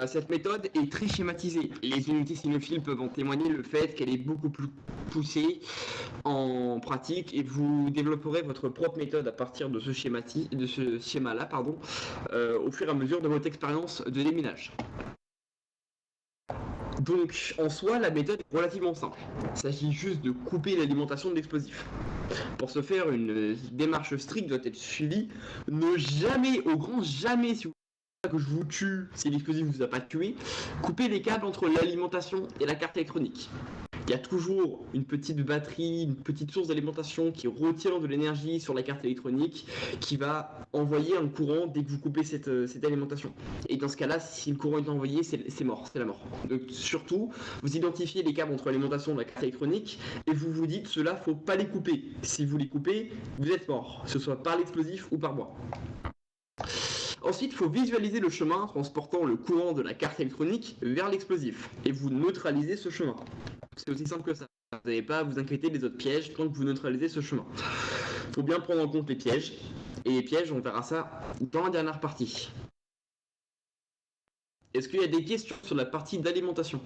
Speaker 1: Cette méthode est très schématisée. Les unités cynophiles peuvent en témoigner le fait qu'elle est beaucoup plus poussée en pratique et vous développerez votre propre méthode à partir de ce schéma-là, au fur et à mesure de votre expérience de déminage. Donc, en soi, la méthode est relativement simple. Il s'agit juste de couper l'alimentation de l'explosif. Pour ce faire, une démarche stricte doit être suivie. Ne jamais, au grand jamais, si vous voulez que je vous tue, si l'explosif ne vous a pas tué, coupez les câbles entre l'alimentation et la carte électronique. Il y a toujours une petite batterie, une petite source d'alimentation qui retire de l'énergie sur la carte électronique, qui va envoyer un courant dès que vous coupez cette alimentation. Et dans ce cas-là, si le courant est envoyé, c'est mort, c'est la mort. Donc surtout, vous identifiez les câbles entre l'alimentation et la carte électronique, et vous vous dites, ceux-là, faut pas les couper. Si vous les coupez, vous êtes mort, que ce soit par l'explosif ou par moi. Ensuite, il faut visualiser le chemin transportant le courant de la carte électronique vers l'explosif, et vous neutralisez ce chemin. C'est aussi simple que ça. Vous n'avez pas à vous inquiéter des autres pièges quand vous neutralisez ce chemin. Il faut bien prendre en compte les pièges, et les pièges, on verra ça dans la dernière partie. Est-ce qu'il y a des questions sur la partie d'alimentation?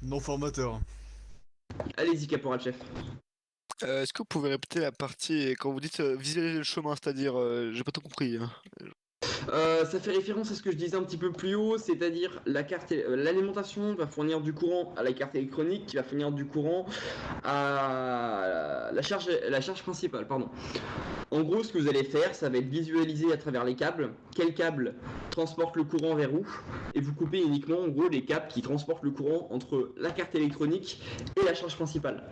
Speaker 7: Non formateur.
Speaker 1: Allez-y, caporal chef.
Speaker 4: Est-ce que vous pouvez répéter la partie quand vous dites visualiser le chemin, c'est-à-dire, j'ai pas tout compris. Hein.
Speaker 1: Ça fait référence à ce que je disais un petit peu plus haut, c'est-à-dire l'alimentation va fournir du courant à la carte électronique, qui va fournir du courant à la charge principale. Pardon. En gros, ce que vous allez faire, ça va être visualiser à travers les câbles, quel câble transporte le courant vers où, et vous coupez uniquement en gros les câbles qui transportent le courant entre la carte électronique et la charge principale.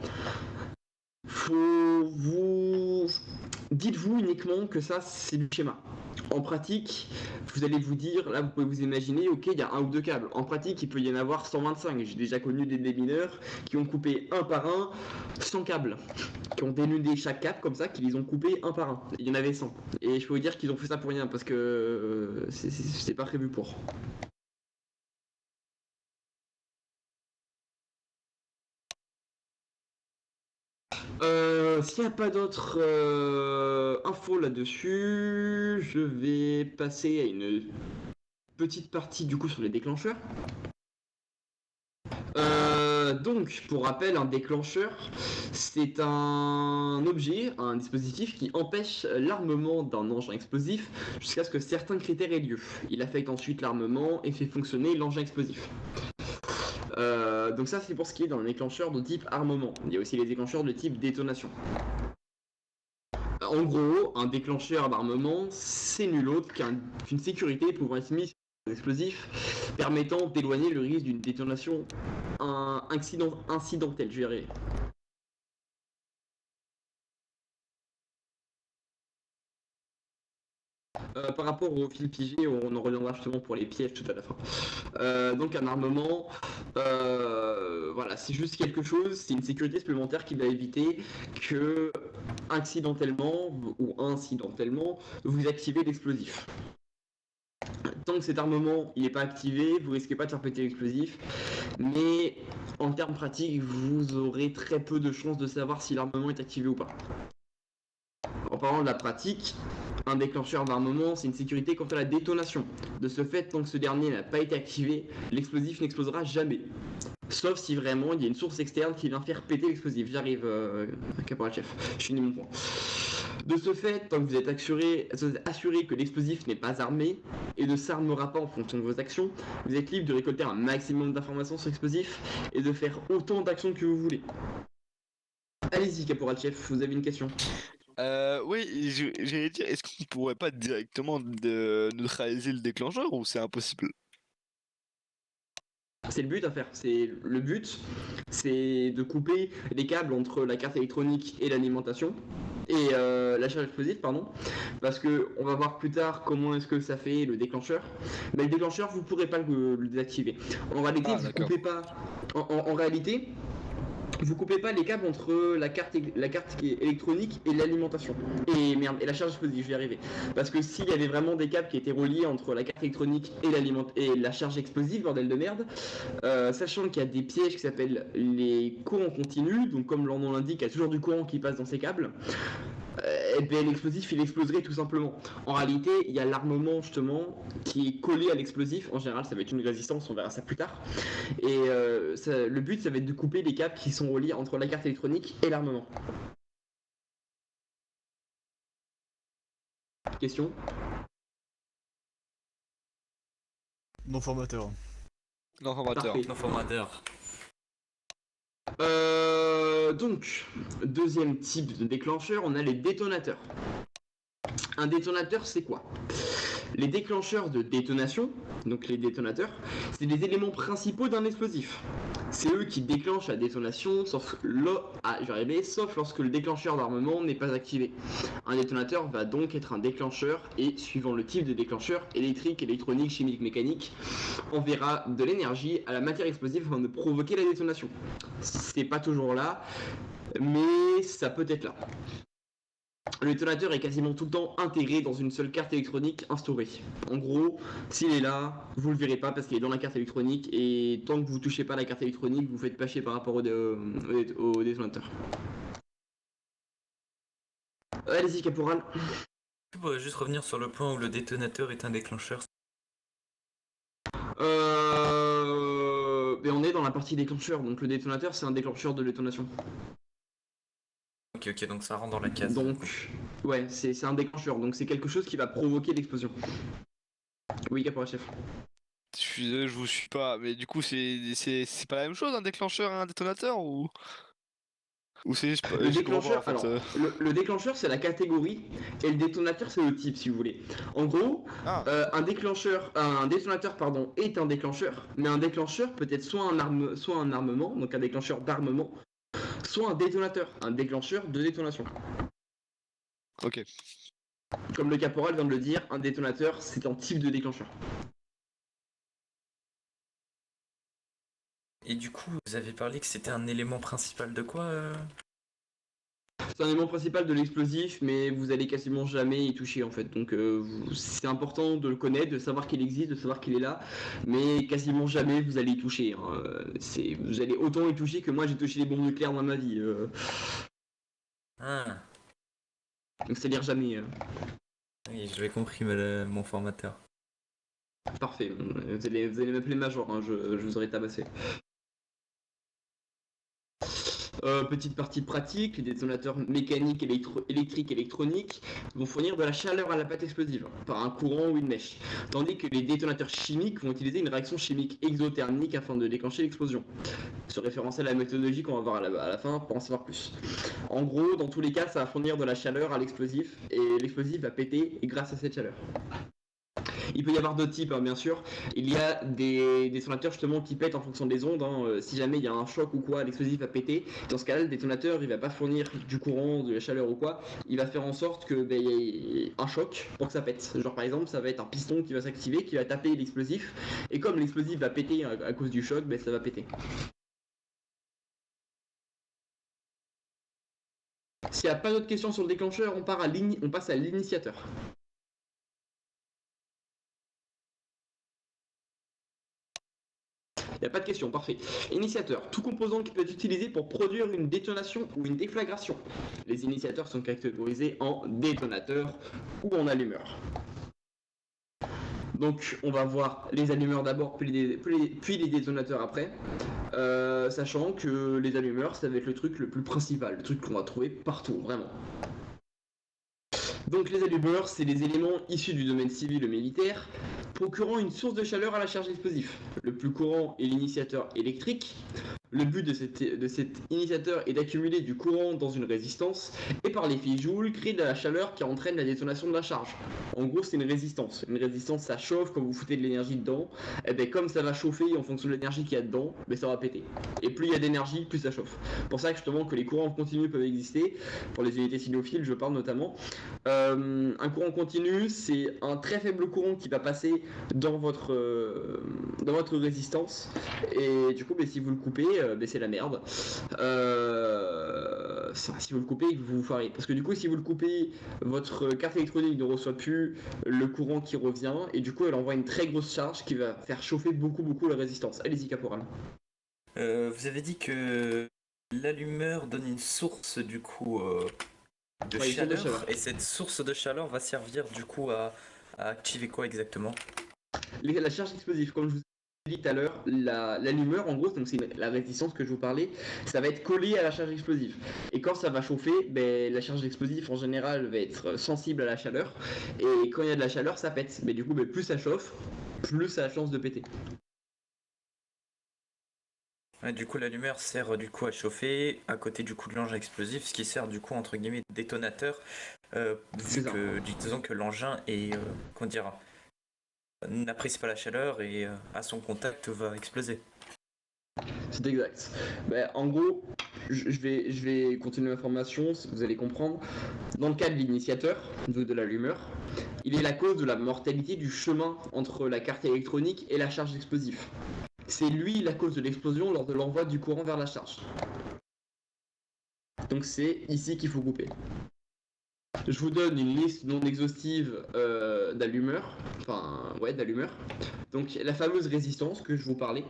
Speaker 1: Dites-vous uniquement que ça, c'est du schéma. En pratique, vous allez vous dire, là vous pouvez vous imaginer, ok, il y a un ou deux câbles. En pratique, il peut y en avoir 125. J'ai déjà connu des démineurs qui ont coupé un par un 100 câbles, qui ont dénudé chaque câble comme ça, qui les ont coupés un par un. Il y en avait 100. Et je peux vous dire qu'ils ont fait ça pour rien, parce que c'est pas prévu pour. S'il n'y a pas d'autres infos là-dessus, je vais passer à une petite partie du coup sur les déclencheurs. Donc, pour rappel, un déclencheur, c'est un objet, un dispositif qui empêche l'armement d'un engin explosif jusqu'à ce que certains critères aient lieu. Il affecte ensuite l'armement et fait fonctionner l'engin explosif. Donc ça c'est pour ce qui est dans un déclencheur de type armement. Il y a aussi les déclencheurs de type détonation. En gros, un déclencheur d'armement, c'est nul autre qu'une sécurité pouvant être mise sur un explosif permettant d'éloigner le risque d'une détonation incidentelle. Je vais y arriver. Par rapport au fil pigé, on en reviendra justement pour les pièges tout à la fin. Donc un armement, voilà, c'est juste quelque chose, c'est une sécurité supplémentaire qui va éviter que accidentellement ou incidentellement vous activez l'explosif. Tant que cet armement il n'est pas activé, vous risquez pas de faire péter l'explosif, mais en termes pratiques, vous aurez très peu de chances de savoir si l'armement est activé ou pas. En parlant de la pratique, un déclencheur d'armement, c'est une sécurité quant à la détonation. De ce fait, tant que ce dernier n'a pas été activé, l'explosif n'explosera jamais. Sauf si vraiment il y a une source externe qui vient faire péter l'explosif. J'arrive, caporal chef, je finis mon point. De ce fait, tant que vous êtes assuré que l'explosif n'est pas armé et ne s'armera pas en fonction de vos actions, vous êtes libre de récolter un maximum d'informations sur l'explosif et de faire autant d'actions que vous voulez. Allez-y, caporal chef, vous avez une question?
Speaker 4: Oui, j'allais dire, est-ce qu'on pourrait pas directement neutraliser le déclencheur ou c'est impossible?
Speaker 1: C'est le but à faire. Le but, c'est de couper les câbles entre la carte électronique et l'alimentation et la charge explosive, pardon, parce que on va voir plus tard comment est-ce que ça fait le déclencheur. Mais le déclencheur, vous pourrez pas le désactiver. En réalité, vous coupez pas. En réalité, vous coupez pas les câbles entre la carte électronique et l'alimentation. Et la charge explosive, je vais y arriver. Parce que s'il y avait vraiment des câbles qui étaient reliés entre la carte électronique et la charge explosive, bordel de merde, sachant qu'il y a des pièges qui s'appellent les courants continus, donc comme leur nom l'indique, il y a toujours du courant qui passe dans ces câbles. Et bien l'explosif il exploserait tout simplement. En réalité, il y a l'armement justement qui est collé à l'explosif. En général, ça va être une résistance, on verra ça plus tard. Et le but, ça va être de couper les câbles qui sont reliés entre la carte électronique et l'armement. Question?
Speaker 7: Non formateur.
Speaker 4: L'informateur.
Speaker 1: Parfait.
Speaker 3: L'informateur.
Speaker 1: Donc, deuxième type de déclencheur, on a les détonateurs. Un détonateur, c'est quoi? Les déclencheurs de détonation, donc les détonateurs, c'est les éléments principaux d'un explosif. C'est eux qui déclenchent la détonation, sauf lorsque le déclencheur d'armement n'est pas activé. Un détonateur va donc être un déclencheur et, suivant le type de déclencheur, électrique, électronique, chimique, mécanique, enverra de l'énergie à la matière explosive afin de provoquer la détonation. C'est pas toujours là, mais ça peut être là. Le détonateur est quasiment tout le temps intégré dans une seule carte électronique instaurée. En gros, s'il est là, vous le verrez pas parce qu'il est dans la carte électronique et tant que vous touchez pas la carte électronique, vous faites pas chier par rapport au détonateur. Allez-y, caporal.
Speaker 3: Tu pourrais juste revenir sur le point où le détonateur est un déclencheur.
Speaker 1: Mais on est dans la partie déclencheur, donc le détonateur c'est un déclencheur de détonation.
Speaker 3: Ok, donc ça rentre dans la case.
Speaker 1: Donc, ouais, c'est un déclencheur, donc c'est quelque chose qui va provoquer l'explosion. Oui, caporal chef.
Speaker 4: Je suis désolé, je vous suis pas, mais du coup, c'est pas la même chose, un déclencheur et un détonateur ou c'est
Speaker 1: Le
Speaker 4: je comprends
Speaker 1: déclencheur,
Speaker 4: pas, en fait,
Speaker 1: alors, le déclencheur c'est la catégorie et le détonateur c'est le type si vous voulez. En gros, un détonateur pardon est un déclencheur, mais un déclencheur peut être soit un armement, donc un déclencheur d'armement, soit un détonateur, un déclencheur de détonation.
Speaker 4: Ok.
Speaker 1: Comme le caporal vient de le dire, un détonateur c'est un type de déclencheur.
Speaker 3: Et du coup, vous avez parlé que c'était un élément principal de quoi
Speaker 1: C'est un élément principal de l'explosif, mais vous allez quasiment jamais y toucher en fait. Donc c'est important de le connaître, de savoir qu'il existe, de savoir qu'il est là, mais quasiment jamais vous allez y toucher. Hein. Vous allez autant y toucher que moi j'ai touché les bombes nucléaires dans ma vie.
Speaker 3: Ah,
Speaker 1: Donc c'est-à-dire jamais.
Speaker 3: oui, j'avais compris mon formateur.
Speaker 1: Parfait. Vous allez m'appeler Major, hein, je vous aurais tabassé. Petite partie pratique, les détonateurs mécaniques, électriques, électroniques vont fournir de la chaleur à la pâte explosive par un courant ou une mèche, tandis que les détonateurs chimiques vont utiliser une réaction chimique exothermique afin de déclencher l'explosion. Se référencer à la méthodologie qu'on va voir à la fin pour en savoir plus. En gros, dans tous les cas, ça va fournir de la chaleur à l'explosif et l'explosif va péter grâce à cette chaleur. Il peut y avoir d'autres types, hein, bien sûr. Il y a des détonateurs justement qui pètent en fonction des ondes. Hein. Si jamais il y a un choc ou quoi, l'explosif va péter. Dans ce cas-là, le détonateur, il va pas fournir du courant, de la chaleur ou quoi. Il va faire en sorte que y ait un choc pour que ça pète. Genre par exemple, ça va être un piston qui va s'activer, qui va taper l'explosif. Et comme l'explosif va péter à cause du choc, ça va péter. S'il n'y a pas d'autres questions sur le déclencheur, on passe à l'initiateur. Il n'y a pas de question, parfait. Initiateur, tout composant qui peut être utilisé pour produire une détonation ou une déflagration. Les initiateurs sont catégorisés en détonateurs ou en allumeurs. Donc on va voir les allumeurs d'abord, puis les détonateurs après. Sachant que les allumeurs, ça va être le truc le plus principal, le truc qu'on va trouver partout, vraiment. Donc les allumeurs, c'est les éléments issus du domaine civil et militaire, procurant une source de chaleur à la charge explosive. Le plus courant est l'initiateur électrique. Le but de cet initiateur est d'accumuler du courant dans une résistance et par l'effet Joule créer de la chaleur qui entraîne la détonation de la charge. En gros, c'est une résistance. Une résistance, ça chauffe quand vous foutez de l'énergie dedans. Et bien comme ça va chauffer en fonction de l'énergie qu'il y a dedans, ça va péter. Et plus il y a d'énergie, plus ça chauffe. Pour ça justement que les courants continus peuvent exister. Pour les unités sinophiles, je parle notamment. Un courant continu, c'est un très faible courant qui va passer dans votre résistance. Et du coup, si vous le coupez, c'est la merde. Si vous le coupez, vous vous foirez. Parce que du coup, si vous le coupez, votre carte électronique ne reçoit plus le courant qui revient. Et du coup, elle envoie une très grosse charge qui va faire chauffer beaucoup la résistance. Allez-y, caporal.
Speaker 3: Vous avez dit que l'allumeur donne une source du coup de chaleur. Et cette source de chaleur va servir du coup à activer quoi exactement?
Speaker 1: La charge explosive, comme je vous ai dit tout à l'heure, l'allumeur en gros, donc c'est la résistance que je vous parlais, ça va être collé à la charge explosive. Et quand ça va chauffer, la charge explosive en général va être sensible à la chaleur. Et quand il y a de la chaleur, ça pète. Mais du coup, plus ça chauffe, plus ça a la chance de péter.
Speaker 3: Ouais, du coup, l'allumeur sert du coup à chauffer à côté du coup de l'engin explosif, ce qui sert du coup entre guillemets de détonateur,
Speaker 1: C'est
Speaker 3: vu
Speaker 1: ça.
Speaker 3: que disons que l'engin est comment dire n'apprécie pas la chaleur et à son contact va exploser.
Speaker 1: C'est exact. En gros, je vais continuer l'information, vous allez comprendre. Dans le cas de l'initiateur, de l'allumeur, il est la cause de la mortalité du chemin entre la carte électronique et la charge d'explosif. C'est lui la cause de l'explosion lors de l'envoi du courant vers la charge. Donc c'est ici qu'il faut couper. Je vous donne une liste non exhaustive d'allumeurs. D'allumeurs. Donc la fameuse résistance que je vous parlais.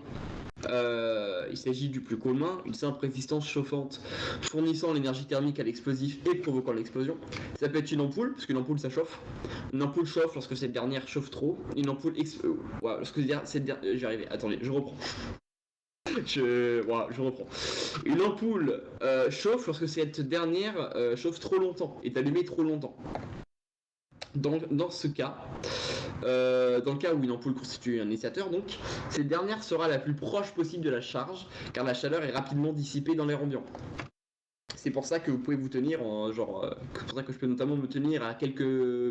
Speaker 1: Il s'agit du plus commun, une simple résistance chauffante fournissant l'énergie thermique à l'explosif et provoquant l'explosion. Ça peut être une ampoule, parce qu'une ampoule ça chauffe. Une ampoule chauffe lorsque cette dernière chauffe trop. Une ampoule lorsque cette dernière... J'y arrivais, attendez, je reprends. Je reprends. Une ampoule chauffe lorsque cette dernière chauffe trop longtemps, est allumée trop longtemps. Dans ce cas, dans le cas où une ampoule constitue un initiateur, donc, cette dernière sera la plus proche possible de la charge, car la chaleur est rapidement dissipée dans l'air ambiant. C'est pour ça que vous pouvez vous tenir c'est pour ça que je peux notamment me tenir à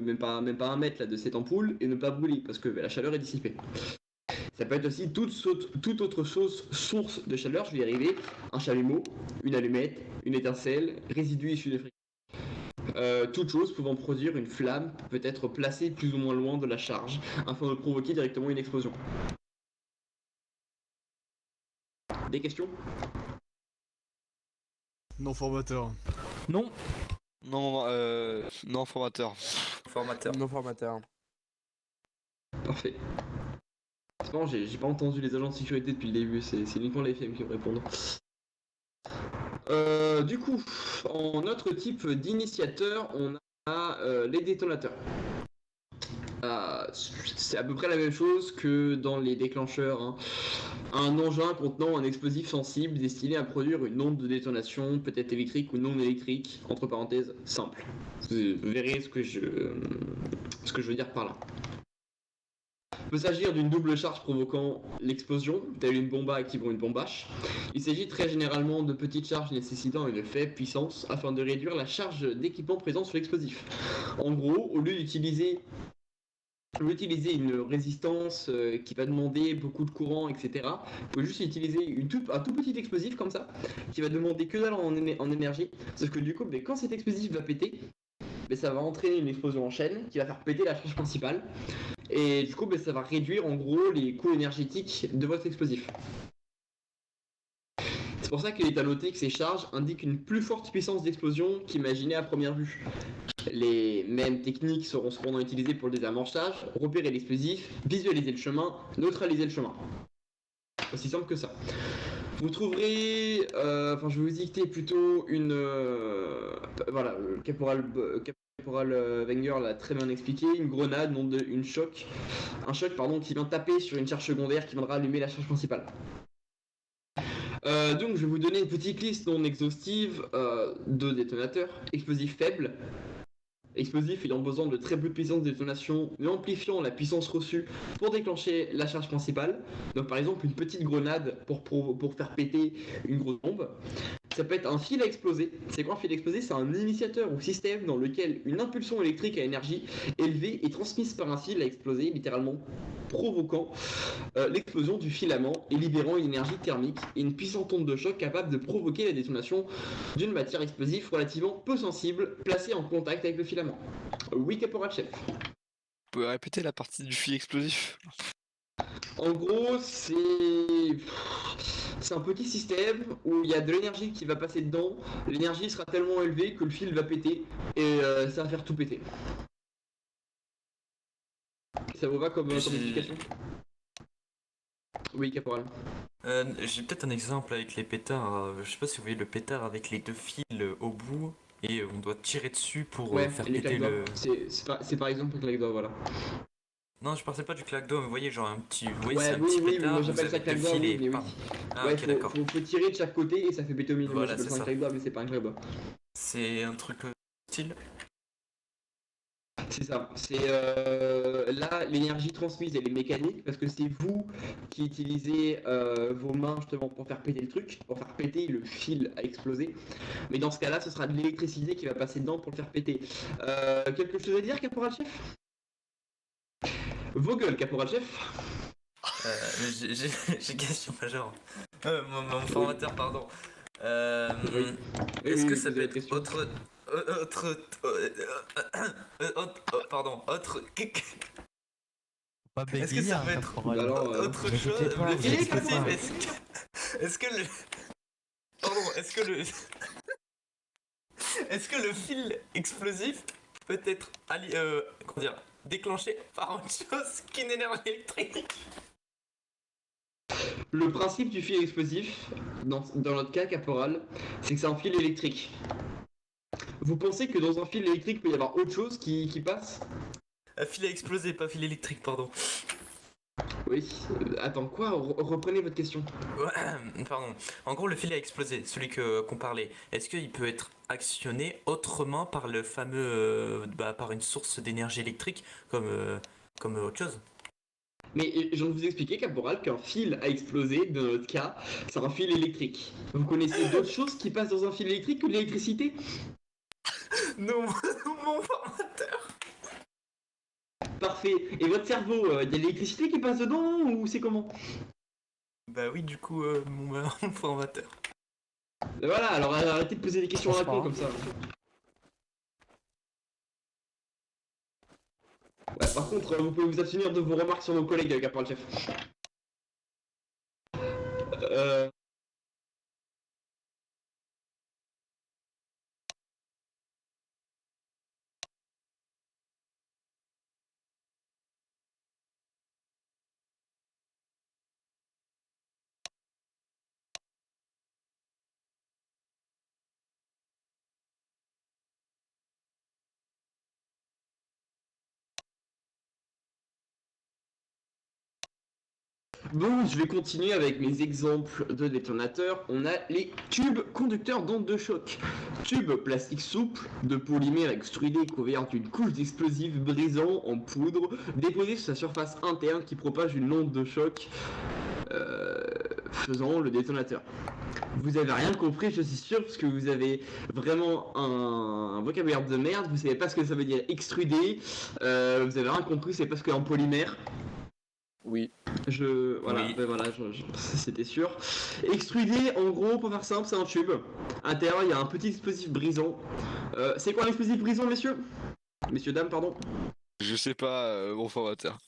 Speaker 1: même pas 1 mètre là, de cette ampoule et ne pas brûler, parce que la chaleur est dissipée. Ça peut être aussi toute autre chose, source de chaleur, je vais y arriver, un chalumeau, une allumette, une étincelle, résidu issu de frigo. Toute chose pouvant produire une flamme peut être placée plus ou moins loin de la charge, afin de provoquer directement une explosion. Des questions?
Speaker 7: Non formateur.
Speaker 5: Non.
Speaker 4: Non, formateur.
Speaker 3: Formateur.
Speaker 5: Non formateur.
Speaker 1: Parfait. C'est marrant, j'ai pas entendu les agents de sécurité depuis le début, c'est uniquement les FM qui me répondent. Du coup, en autre type d'initiateur, on a les détonateurs. C'est à peu près la même chose que dans les déclencheurs. Hein. Un engin contenant un explosif sensible destiné à produire une onde de détonation, peut-être électrique ou non électrique, entre parenthèses, simple. Vous verrez ce que je veux dire par là. Il peut s'agir d'une double charge provoquant l'explosion, telle une bomba activant une bombache. Il s'agit très généralement de petites charges nécessitant une faible puissance afin de réduire la charge d'équipement présent sur l'explosif. En gros, au lieu d'utiliser une résistance qui va demander beaucoup de courant, etc. Vous pouvez juste utiliser un tout petit explosif comme ça, qui va demander que dalle en énergie, sauf que du coup, quand cet explosif va péter, ça va entraîner une explosion en chaîne qui va faire péter la charge principale, et du coup, ça va réduire en gros les coûts énergétiques de votre explosif. C'est pour ça qu'il est à noter que ces charges indiquent une plus forte puissance d'explosion qu'imaginée à première vue. Les mêmes techniques seront cependant utilisées pour le désamorçage, repérer l'explosif, visualiser le chemin, neutraliser le chemin. Aussi simple que ça. Vous trouverez, je vais vous dicter plutôt une, le caporal Wenger l'a très bien expliqué, une grenade, un choc qui vient taper sur une charge secondaire qui viendra allumer la charge principale. Donc je vais vous donner une petite liste non exhaustive de détonateurs. Explosifs faibles. Explosif ayant besoin de très peu de puissance de détonation, mais amplifiant la puissance reçue pour déclencher la charge principale. Donc par exemple une petite grenade pour faire péter une grosse bombe. Ça peut être un fil à exploser. C'est quoi un fil à exploser? C'est un initiateur ou système dans lequel une impulsion électrique à énergie élevée est transmise par un fil à exploser, littéralement provoquant l'explosion du filament et libérant une énergie thermique et une puissante onde de choc capable de provoquer la détonation d'une matière explosive relativement peu sensible placée en contact avec le filament. Oui, caporal chef.
Speaker 4: Vous pouvez répéter la partie du fil explosif?
Speaker 1: En gros, c'est un petit système où il y a de l'énergie qui va passer dedans. L'énergie sera tellement élevée que le fil va péter et ça va faire tout péter. Ça vous va comme explication? Oui, caporal.
Speaker 3: J'ai peut-être un exemple avec les pétards. Je sais pas si vous voyez le pétard avec les 2 fils au bout et on doit tirer dessus pour faire
Speaker 1: les
Speaker 3: péter le.
Speaker 1: C'est par exemple le claque-doigt, voilà.
Speaker 3: Non, je parlais pas du claque-doigt, mais vous voyez, genre un petit. Vous voyez,
Speaker 1: Ouais,
Speaker 3: c'est un petit pétard.
Speaker 1: moi j'appelle
Speaker 3: vous
Speaker 1: ça
Speaker 3: avez 2
Speaker 1: claque-doigt,
Speaker 3: fils
Speaker 1: oui,
Speaker 3: et
Speaker 1: mais oui.
Speaker 3: pam. Ah,
Speaker 1: Ouais,
Speaker 3: ok, d'accord.
Speaker 1: faut tirer de chaque côté et ça fait péter au milieu.
Speaker 3: Voilà,
Speaker 1: Moi j'appelle
Speaker 3: c'est
Speaker 1: ça un
Speaker 3: ça.
Speaker 1: claque-doigt, mais c'est pas un claque-doigt.
Speaker 3: C'est un truc style.
Speaker 1: C'est ça. C'est là l'énergie transmise elle est mécanique parce que c'est vous qui utilisez vos mains justement pour faire péter le truc, pour faire péter le fil à exploser. Mais dans ce cas-là, ce sera de l'électricité qui va passer dedans pour le faire péter. Quelque chose à dire, caporal chef? Vos gueules, caporal chef.
Speaker 3: J'ai question majeure. Mon formateur, pardon.
Speaker 1: Oui.
Speaker 3: Est-ce
Speaker 1: Oui,
Speaker 3: que
Speaker 1: oui,
Speaker 3: ça
Speaker 1: vous
Speaker 3: peut
Speaker 1: avez
Speaker 3: être
Speaker 1: question.
Speaker 3: autre.
Speaker 6: Pas
Speaker 3: Est-ce que
Speaker 6: bégayer,
Speaker 3: ça
Speaker 6: hein,
Speaker 3: peut être
Speaker 6: caporal.
Speaker 1: Alors,
Speaker 3: autre
Speaker 5: n'hésitez
Speaker 3: chose?
Speaker 5: pas,
Speaker 3: Le
Speaker 5: vous
Speaker 3: fil
Speaker 1: inquiétez
Speaker 3: explosif,
Speaker 1: pas.
Speaker 3: est-ce que le. Pardon, est-ce que le fil explosif peut être comment dire, déclenché par autre chose qu'une énergie électrique?
Speaker 1: Le principe du fil explosif, dans notre cas caporal, c'est que c'est un fil électrique. Vous pensez que dans un fil électrique, il peut y avoir autre chose qui passe?
Speaker 3: Un fil a explosé, pas fil électrique, pardon.
Speaker 1: Oui. Attends, quoi? Reprenez votre question.
Speaker 3: Ouais, pardon. En gros, le fil a explosé, celui qu'on parlait. Est-ce qu'il peut être actionné autrement par le fameux, par une source d'énergie électrique, comme autre chose?
Speaker 1: Mais je viens de vous expliquer, caporal, qu'un fil a explosé, dans notre cas, c'est un fil électrique. Vous connaissez d'autres choses qui passent dans un fil électrique que de l'électricité?
Speaker 3: Non, mon formateur.
Speaker 1: Parfait. Et votre cerveau, il y a de l'électricité qui passe dedans ou c'est comment?
Speaker 3: Bah oui, du coup, mon formateur.
Speaker 1: Voilà, alors arrêtez de poser des questions à la con comme ça. Ouais, par contre, vous pouvez vous abstenir de vos remarques sur nos collègues, caporal chef. Euh... Bon, je vais continuer avec mes exemples de détonateurs. On a les tubes conducteurs d'ondes de choc. Tubes plastique souple de polymère extrudé couvert d'une couche d'explosifs brisant en poudre déposée sur sa surface interne qui propage une onde de choc faisant le détonateur. Vous avez rien compris, je suis sûr, parce que vous avez vraiment un vocabulaire de merde. Vous savez pas ce que ça veut dire extrudé. Vous avez rien compris, c'est parce qu'en polymère.
Speaker 2: Oui.
Speaker 1: Voilà,
Speaker 3: Oui.
Speaker 1: ben voilà, c'était sûr. Extrudé, en gros, pour faire simple, c'est un tube. À l'intérieur, il y a un petit explosif brisant. C'est quoi l'explosif brisant, messieurs? Messieurs, dames, pardon.
Speaker 4: Je sais pas, mon formateur.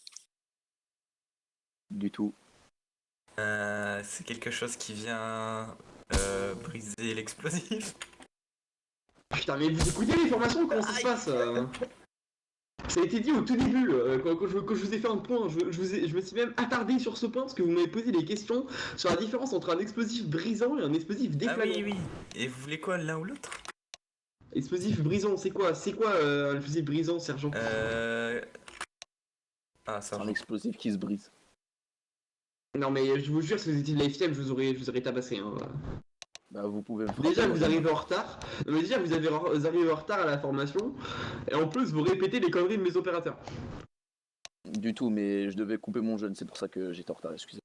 Speaker 2: Du tout.
Speaker 3: C'est quelque chose qui vient briser l'explosif.
Speaker 1: Putain, mais vous écoutez les formations, comment ça se passe Ça a été dit au tout début, quand je vous ai fait un point, je me suis même attardé sur ce point parce que vous m'avez posé des questions sur la différence entre un explosif brisant et un explosif
Speaker 3: Ah
Speaker 1: déflagrant.
Speaker 3: oui, oui. Et vous voulez quoi, l'un ou l'autre?
Speaker 1: Explosif brisant, c'est quoi un explosif brisant, sergent?
Speaker 3: Ah,
Speaker 2: C'est
Speaker 3: ça
Speaker 2: un
Speaker 3: va.
Speaker 2: explosif qui se brise.
Speaker 1: Non mais je vous jure, si vous étiez de la FTM, je vous aurais tabassé. Hein.
Speaker 2: Bah vous pouvez me frapper.
Speaker 1: Déjà
Speaker 2: moi,
Speaker 1: vous
Speaker 2: ça
Speaker 1: arrivez en retard, mais déjà vous arrivez en retard à la formation, et en plus vous répétez les conneries de mes opérateurs.
Speaker 2: Du tout, mais je devais couper mon jeûne, c'est pour ça que j'étais en retard, excusez.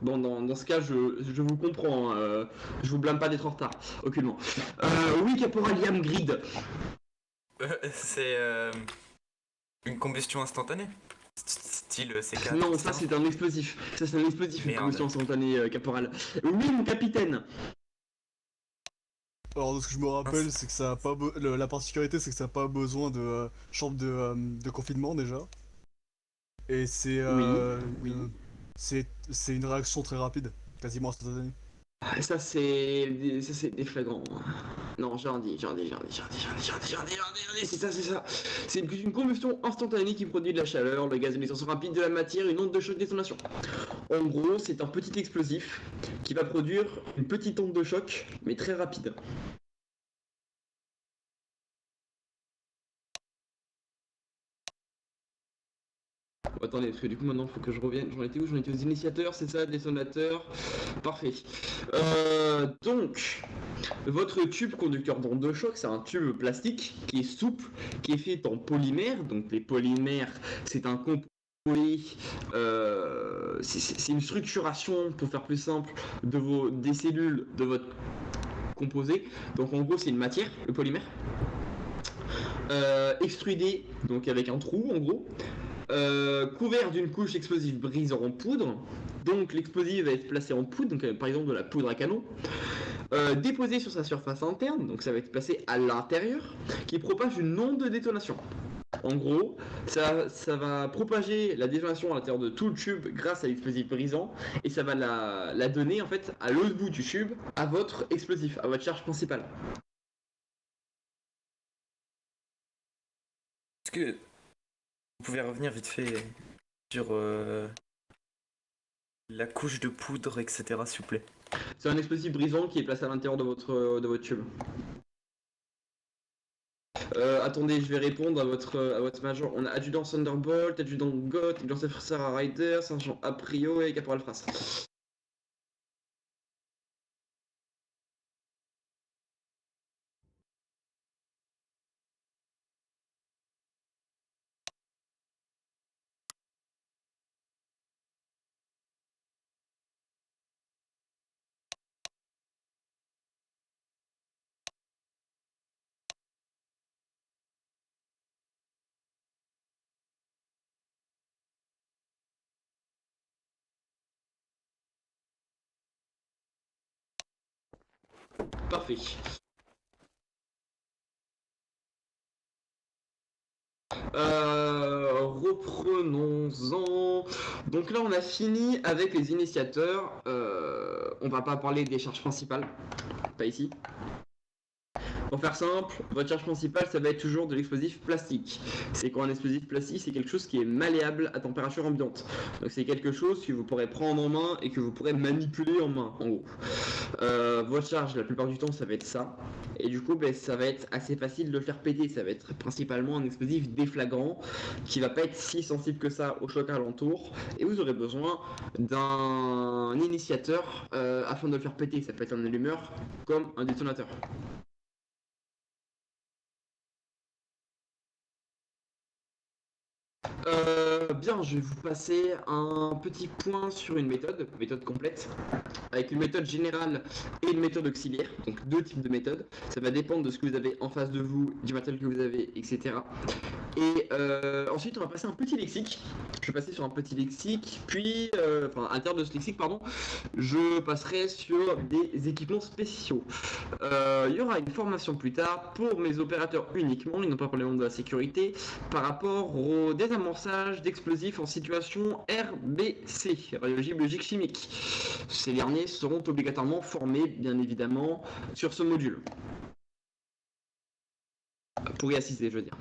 Speaker 1: Bon, dans ce cas, je vous comprends, hein, je vous blâme pas d'être en retard, aucunement. Oui, Caporal Liam Grid.
Speaker 3: C'est une combustion instantanée. Style CK.
Speaker 1: Non, ça c'est un explosif. Ça c'est un explosif, une
Speaker 3: Merde.
Speaker 1: combustion instantanée, Caporal. Oui, mon capitaine.
Speaker 7: Alors, de ce que je me rappelle, c'est que ça a pas la particularité, c'est que ça n'a pas besoin de chambre de confinement déjà. Et c'est
Speaker 1: Oui.
Speaker 7: c'est une réaction très rapide, quasiment instantanée.
Speaker 1: Ça c'est des flagrants. Non, j'en dis, c'est ça. C'est une combustion instantanée qui produit de la chaleur, le gaz de l'extension rapide de la matière, une onde de choc détonation. En gros, c'est un petit explosif qui va produire une petite onde de choc, mais très rapide. Attendez, parce que du coup maintenant il faut que je revienne. J'en étais où? J'en étais aux initiateurs, c'est ça, détonateurs. Parfait. Donc, votre tube conducteur d'onde de choc, c'est un tube plastique qui est souple, qui est fait en polymère. Donc les polymères, c'est un composé, c'est une structuration, pour faire plus simple, des cellules de votre composé. Donc en gros c'est une matière, le polymère. Extrudé, donc avec un trou en gros. Couvert d'une couche explosive brisant en poudre. Donc l'explosif va être placé en poudre, donc par exemple de la poudre à canon. Déposé sur sa surface interne, donc ça va être placé à l'intérieur, qui propage une onde de détonation. En gros, ça va propager la détonation à l'intérieur de tout le tube grâce à l'explosif brisant, et ça va la donner en fait à l'autre bout du tube, à votre explosif, à votre charge principale.
Speaker 3: Est-ce que vous pouvez revenir vite fait sur la couche de poudre, etc., s'il vous plaît?
Speaker 1: C'est un explosif brisant qui est placé à l'intérieur de votre tube. Attendez, je vais répondre à votre major. On a adjudant Thunderbolt, adjudant Goth, adjudant Sarah Ryder, sergent Aprio et caporal Fras. Parfait. Reprenons-en. Donc là, on a fini avec les initiateurs. On va pas parler des charges principales. Pas ici. Pour faire simple, votre charge principale, ça va être toujours de l'explosif plastique. C'est quoi un explosif plastique? C'est quelque chose qui est malléable à température ambiante. Donc c'est quelque chose que vous pourrez prendre en main et que vous pourrez manipuler en main, en gros. Votre charge, la plupart du temps, ça va être ça. Et du coup, ça va être assez facile de le faire péter. Ça va être principalement un explosif déflagrant qui va pas être si sensible que ça au choc alentour. Et vous aurez besoin d'un initiateur afin de le faire péter. Ça peut être un allumeur comme un détonateur. Bien, je vais vous passer un petit point sur une méthode complète, avec une méthode générale et une méthode auxiliaire, donc deux types de méthodes. Ça va dépendre de ce que vous avez en face de vous, du matériel que vous avez, etc. Et ensuite, on va passer un petit lexique. Je vais passer sur un petit lexique, puis, à l'intérieur de ce lexique, pardon, je passerai sur des équipements spéciaux. Il y aura une formation plus tard pour mes opérateurs uniquement, et non pas pour les membres de la sécurité, par rapport au désamorçage d'explosifs en situation RBC, radiologie biologique chimique. Ces derniers seront obligatoirement formés, bien évidemment, sur ce module. Pour y assister, je veux dire.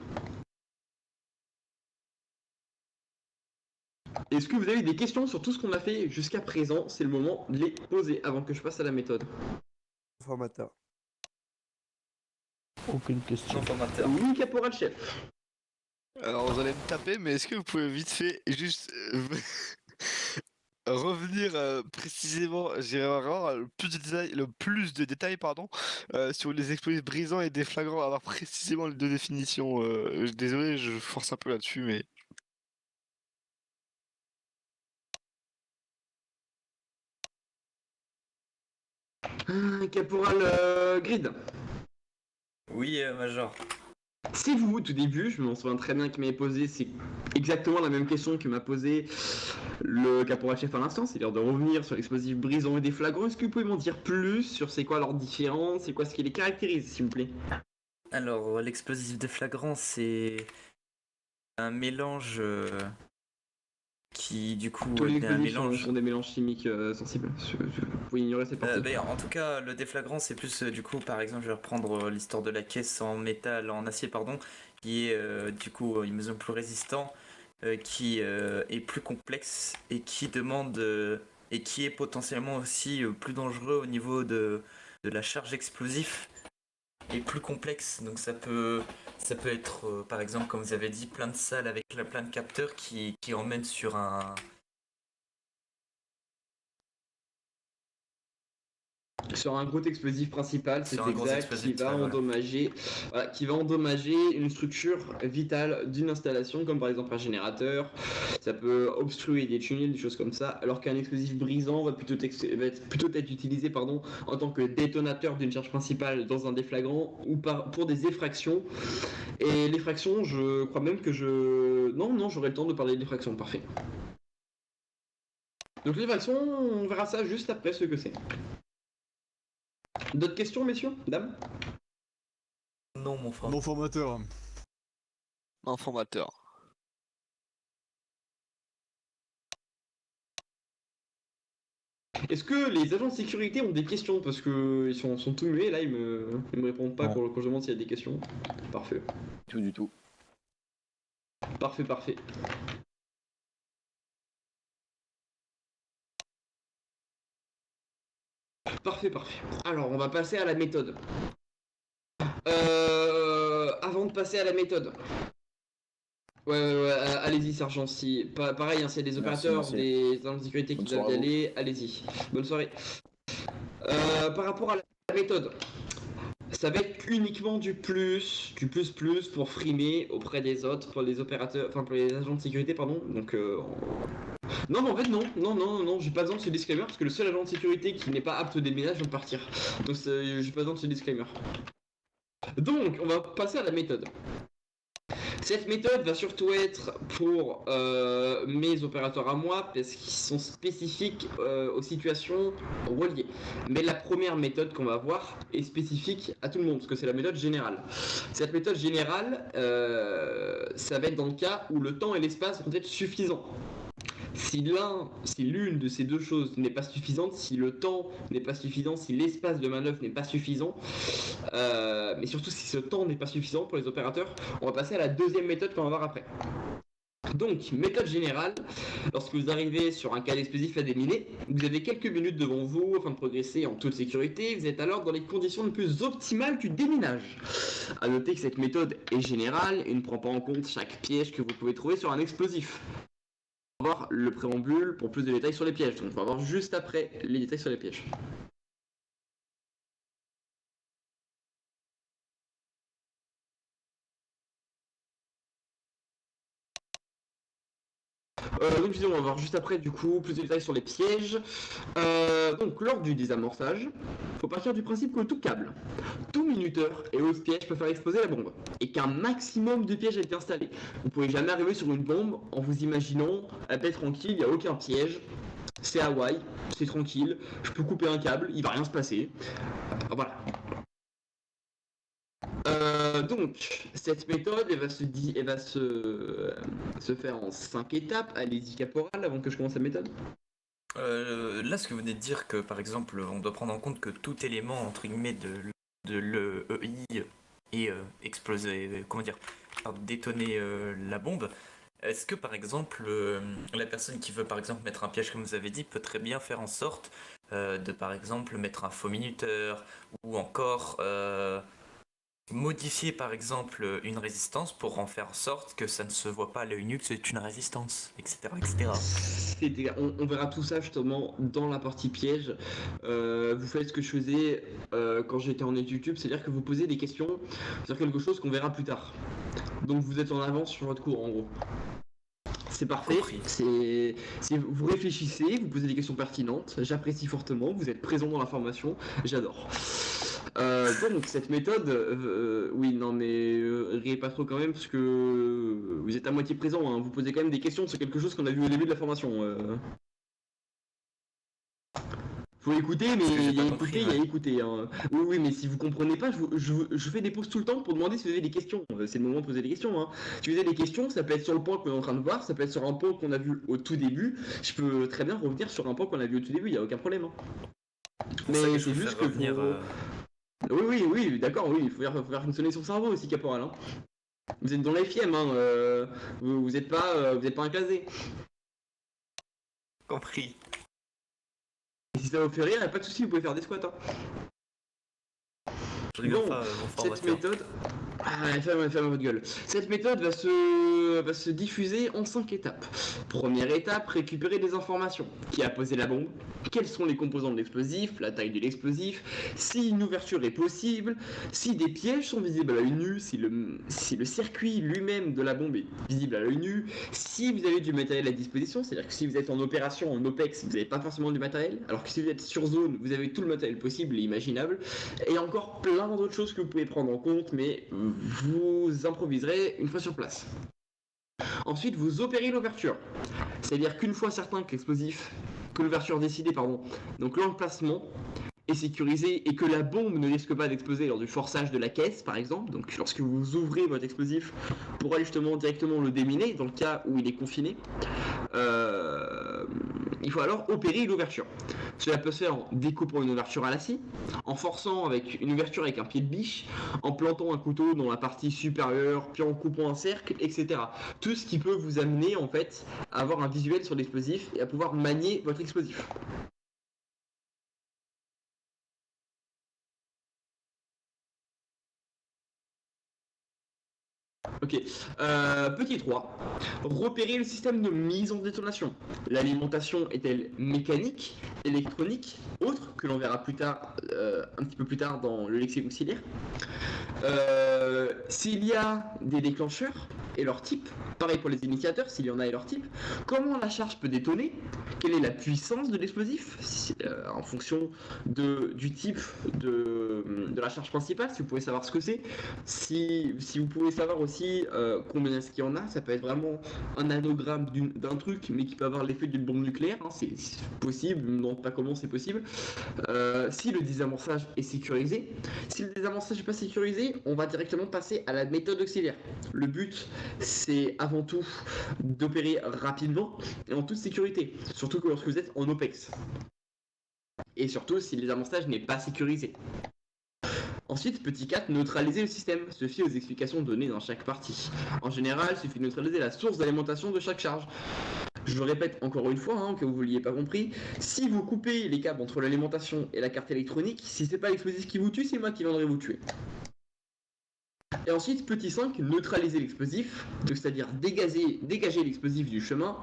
Speaker 1: Est-ce que vous avez des questions sur tout ce qu'on a fait jusqu'à présent? C'est le moment de les poser avant que je passe à la méthode.
Speaker 8: Formateur.
Speaker 5: Aucune question.
Speaker 3: Non, formateur.
Speaker 1: Oui, caporal chef.
Speaker 4: Alors vous allez me taper, mais est-ce que vous pouvez vite fait juste revenir précisément, j'irai vraiment le plus de détails pardon, sur les explosifs brisants et déflagrants, avoir précisément les deux définitions. Désolé, je force un peu là-dessus, mais...
Speaker 1: Caporal Grid.
Speaker 3: Oui, Major.
Speaker 1: C'est vous, tout début, je m'en souviens très bien qu'il m'avait posé, c'est exactement la même question que m'a posé le caporal chef à l'instant, c'est-à-dire de revenir sur l'explosif brisant et déflagrant. Est-ce que vous pouvez m'en dire plus sur c'est quoi leur différence, c'est quoi ce qui les caractérise, s'il vous plaît?
Speaker 3: Alors, l'explosif déflagrant, c'est un mélange qui, du coup,
Speaker 1: Tous les
Speaker 3: est un
Speaker 1: explosifs
Speaker 3: mélange.
Speaker 1: sont des mélanges chimiques sensibles. Vous pouvez ignorer cette partie.
Speaker 3: En tout cas, le déflagrant, c'est plus, du coup, par exemple, je vais reprendre l'histoire de la caisse en métal, en acier, pardon, qui est, du coup, il me semble plus résistant, qui est plus complexe et qui demande, et qui est potentiellement aussi plus dangereux au niveau de la charge explosive et plus complexe. Donc ça peut Ça peut être, par exemple, comme vous avez dit, plein de salles avec plein de capteurs qui emmènent sur un...
Speaker 1: Sur un gros explosif principal, c'est
Speaker 3: Sur un gros
Speaker 1: exact,
Speaker 3: explosif
Speaker 1: qui va
Speaker 3: principal, voilà.
Speaker 1: endommager, voilà, qui va endommager une structure vitale d'une installation, comme par exemple un générateur. Ça peut obstruer des tunnels, des choses comme ça, alors qu'un explosif brisant va plutôt être utilisé en tant que détonateur d'une charge principale dans un déflagrant ou pour des effractions. Et l'effraction, je crois même que je... Non, j'aurai le temps de parler de l'effraction, parfait. Donc l'effraction, on verra ça juste après ce que c'est. D'autres questions, messieurs, dames?
Speaker 3: Non, mon frère.
Speaker 7: Mon formateur.
Speaker 4: Un formateur.
Speaker 1: Est-ce que les agents de sécurité ont des questions? Parce que ils sont tout muets là, ils me répondent pas
Speaker 6: Non.
Speaker 1: quand je demande s'il y a des questions. Parfait.
Speaker 2: Tout du tout.
Speaker 1: Parfait. Parfait. Alors, on va passer à la méthode. Avant de passer à la méthode. Ouais, allez-y, sergent. Pareil, hein, s'il y a des opérateurs,
Speaker 2: merci.
Speaker 1: des agents de sécurité qui
Speaker 2: Bonne
Speaker 1: doivent y
Speaker 2: soirée à vous.
Speaker 1: aller, allez-y. Bonne soirée. Par rapport à la méthode, ça va être uniquement du plus pour frimer auprès des autres, pour les opérateurs, enfin pour les agents de sécurité, pardon. Donc, non, mais en fait, non, j'ai pas besoin de ce disclaimer parce que le seul agent de sécurité qui n'est pas apte au déménage vient de partir. Donc, j'ai pas besoin de ce disclaimer. Donc, on va passer à la méthode. Cette méthode va surtout être pour mes opérateurs à moi parce qu'ils sont spécifiques aux situations reliées. Mais la première méthode qu'on va voir est spécifique à tout le monde parce que c'est la méthode générale. Cette méthode générale, ça va être dans le cas où le temps et l'espace vont être suffisants. Si l'une de ces deux choses n'est pas suffisante, si le temps n'est pas suffisant, si l'espace de manœuvre n'est pas suffisant, mais surtout si ce temps n'est pas suffisant pour les opérateurs, on va passer à la deuxième méthode qu'on va voir après. Donc, méthode générale, lorsque vous arrivez sur un cas d'explosif à déminer, vous avez quelques minutes devant vous afin de progresser en toute sécurité, vous êtes alors dans les conditions les plus optimales du déminage. A noter que cette méthode est générale et ne prend pas en compte chaque piège que vous pouvez trouver sur un explosif. On va voir le préambule pour plus de détails sur les pièges, donc on va voir juste après les détails sur les pièges. Donc on va voir juste après du coup plus de détails sur les pièges. Donc lors du désamorçage, il faut partir du principe que tout câble, tout minuteur et autre piège peut faire exploser la bombe, et qu'un maximum de pièges a été installé. Vous pouvez jamais arriver sur une bombe en vous imaginant à paix tranquille, il n'y a aucun piège. C'est Hawaï, c'est tranquille, je peux couper un câble, il va rien se passer. Voilà. Donc, cette méthode, elle va se faire en 5 étapes. Allez-y, caporal, avant que je commence la méthode.
Speaker 3: Là, ce que vous venez de dire, que par exemple, on doit prendre en compte que tout élément, entre guillemets, de l'EI est explosé, détonner la bombe. Est-ce que par exemple, la personne qui veut par exemple mettre un piège, comme vous avez dit, peut très bien faire en sorte de par exemple mettre un faux minuteur ou encore modifier par exemple une résistance pour en faire en sorte que ça ne se voit pas à l'œil nu que c'est une résistance, etc.
Speaker 1: On verra tout ça justement dans la partie piège. Vous faites ce que je faisais quand j'étais en études YouTube, c'est-à-dire que vous posez des questions sur quelque chose qu'on verra plus tard. Donc vous êtes en avance sur votre cours en gros. C'est parfait, vous réfléchissez, vous posez des questions pertinentes, j'apprécie fortement, vous êtes présent dans la formation, j'adore. Donc cette méthode, oui non mais riez pas trop quand même parce que vous êtes à moitié présent, hein. Vous posez quand même des questions sur quelque chose qu'on a vu au début de la formation. Faut écouter, mais il y a écouter. Hein. Oui, mais si vous comprenez pas, je fais des pauses tout le temps pour demander si vous avez des questions. C'est le moment de poser des questions. Hein. Si vous avez des questions, ça peut être sur le point qu'on est en train de voir, ça peut être sur un point qu'on a vu au tout début. Je peux très bien revenir sur un point qu'on a vu au tout début, il n'y a aucun problème. Hein.
Speaker 3: Mais c'est juste que revenir.
Speaker 1: Oui, d'accord, oui, il faut faire fonctionner son cerveau aussi, caporal. Hein. Vous êtes dans l'FIM, hein, vous êtes pas un casé.
Speaker 3: Compris.
Speaker 1: Et si ça vous fait rire, y'a pas de soucis, vous pouvez faire des squats. Hein.
Speaker 3: Bon,
Speaker 1: cette méthode, Fermez votre gueule. Cette méthode va se diffuser en 5 étapes. Première étape, récupérer des informations. Qui a posé la bombe? Quels sont les composants de l'explosif? La taille de l'explosif? Si une ouverture est possible? Si des pièges sont visibles à l'œil nu? Si le circuit lui-même de la bombe est visible à l'œil nu? Si vous avez du matériel à disposition, c'est-à-dire que si vous êtes en opération, en OPEX, vous n'avez pas forcément du matériel, alors que si vous êtes sur zone, vous avez tout le matériel possible et imaginable, et encore plein d'autres choses que vous pouvez prendre en compte, mais vous improviserez une fois sur place. Ensuite, vous opérez l'ouverture. C'est-à-dire qu'une fois certain que l'ouverture décidée, donc l'emplacement est sécurisé et que la bombe ne risque pas d'exploser lors du forçage de la caisse, par exemple, donc lorsque vous ouvrez votre explosif pour aller justement directement le déminer, dans le cas où il est confiné, il faut alors opérer l'ouverture. Cela peut se faire en découpant une ouverture à la scie, en forçant avec une ouverture avec un pied de biche, en plantant un couteau dans la partie supérieure, puis en coupant un cercle, etc. Tout ce qui peut vous amener en fait à avoir un visuel sur l'explosif et à pouvoir manier votre explosif. Ok, petit 3, repérer le système de mise en détonation. L'alimentation est-elle mécanique, électronique, autre, que l'on verra plus tard, un petit peu plus tard dans le lexique auxiliaire. S'il y a des déclencheurs et leur type, pareil pour les initiateurs, s'il y en a et leur type, comment la charge peut détonner, quelle est la puissance de l'explosif, en fonction du type de la charge principale, si vous pouvez savoir ce que c'est, si vous pouvez savoir aussi combien est-ce qu'il y en a, ça peut être vraiment un anagramme d'un truc, mais qui peut avoir l'effet d'une bombe nucléaire, hein, c'est possible, je ne me demande pas comment c'est possible. Si le désamorçage est sécurisé, si le désamorçage n'est pas sécurisé, on va directement passer à la méthode auxiliaire. Le but, c'est avant tout d'opérer rapidement et en toute sécurité, surtout que lorsque vous êtes en OPEX. Et surtout si le désamorçage n'est pas sécurisé. Ensuite, petit 4, neutraliser le système, se fier aux explications données dans chaque partie. En général, il suffit de neutraliser la source d'alimentation de chaque charge. Je le répète encore une fois, que vous ne l'ayez pas compris, si vous coupez les câbles entre l'alimentation et la carte électronique, si c'est pas l'explosif qui vous tue, c'est moi qui viendrai vous tuer. Et ensuite, petit 5, neutraliser l'explosif, c'est-à-dire dégager l'explosif du chemin,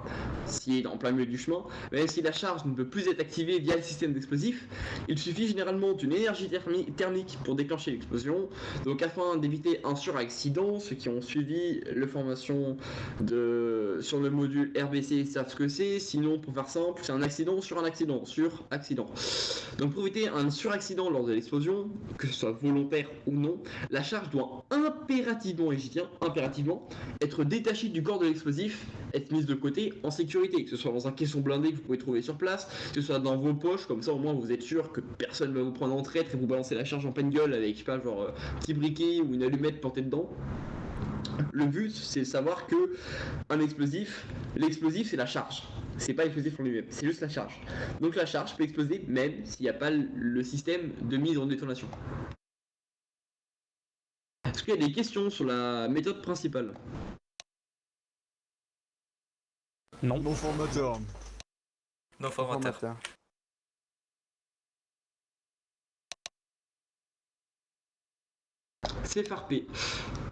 Speaker 1: s'il est en plein milieu du chemin, même si la charge ne peut plus être activée via le système d'explosif, il suffit généralement d'une énergie thermique pour déclencher l'explosion, donc afin d'éviter un suraccident, ceux qui ont suivi la formation sur le module RBC savent ce que c'est, sinon pour faire simple, c'est un accident sur un accident, sur accident. Donc pour éviter un suraccident lors de l'explosion, que ce soit volontaire ou non, la charge doit impérativement, et j'y tiens, impérativement, être détachée du corps de l'explosif, être mise de côté en sécurité, que ce soit dans un caisson blindé que vous pouvez trouver sur place, que ce soit dans vos poches, comme ça au moins vous êtes sûr que personne ne va vous prendre en traître et vous balancer la charge en pleine gueule avec, je sais pas, genre un petit briquet ou une allumette plantée dedans. Le but, c'est de savoir que l'explosif c'est la charge. C'est pas l'explosif en lui-même, c'est juste la charge. Donc la charge peut exploser même s'il n'y a pas le système de mise en détonation. Est-ce qu'il y a des questions sur la méthode principale?
Speaker 5: Non.
Speaker 7: Non formateur.
Speaker 3: Non, formateur.
Speaker 1: C'est farpé.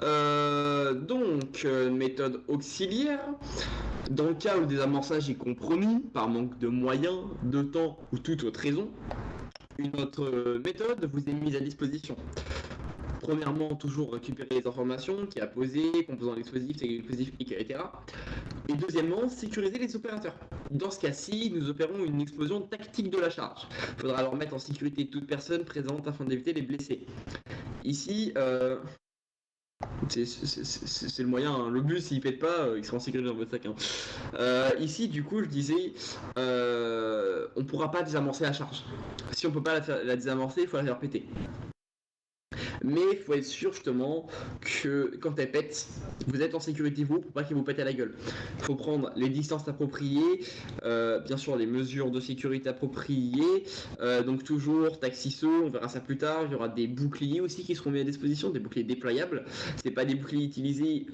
Speaker 1: Donc, méthode auxiliaire. Dans le cas où le désamorçage est compromis par manque de moyens, de temps ou toute autre raison, une autre méthode vous est mise à disposition. Premièrement, toujours récupérer les informations, qui a posé, composant l'explosif, c'est l'explosif, etc. Et deuxièmement, sécuriser les opérateurs. Dans ce cas-ci, nous opérons une explosion tactique de la charge. Il faudra alors mettre en sécurité toute personne présente afin d'éviter les blessés. Ici, c'est le moyen, le bus s'il pète pas, il sera en sécurité dans votre sac. Ici, du coup, je disais, on pourra pas désamorcer la charge. Si on peut pas la désamorcer, il faut la faire péter. Mais il faut être sûr justement que quand elle pète, vous êtes en sécurité vous pour pas qu'il vous pète à la gueule. Il faut prendre les distances appropriées, bien sûr les mesures de sécurité appropriées, donc toujours taxisso, on verra ça plus tard, il y aura des boucliers aussi qui seront mis à disposition, des boucliers déployables. C'est pas des boucliers utilisés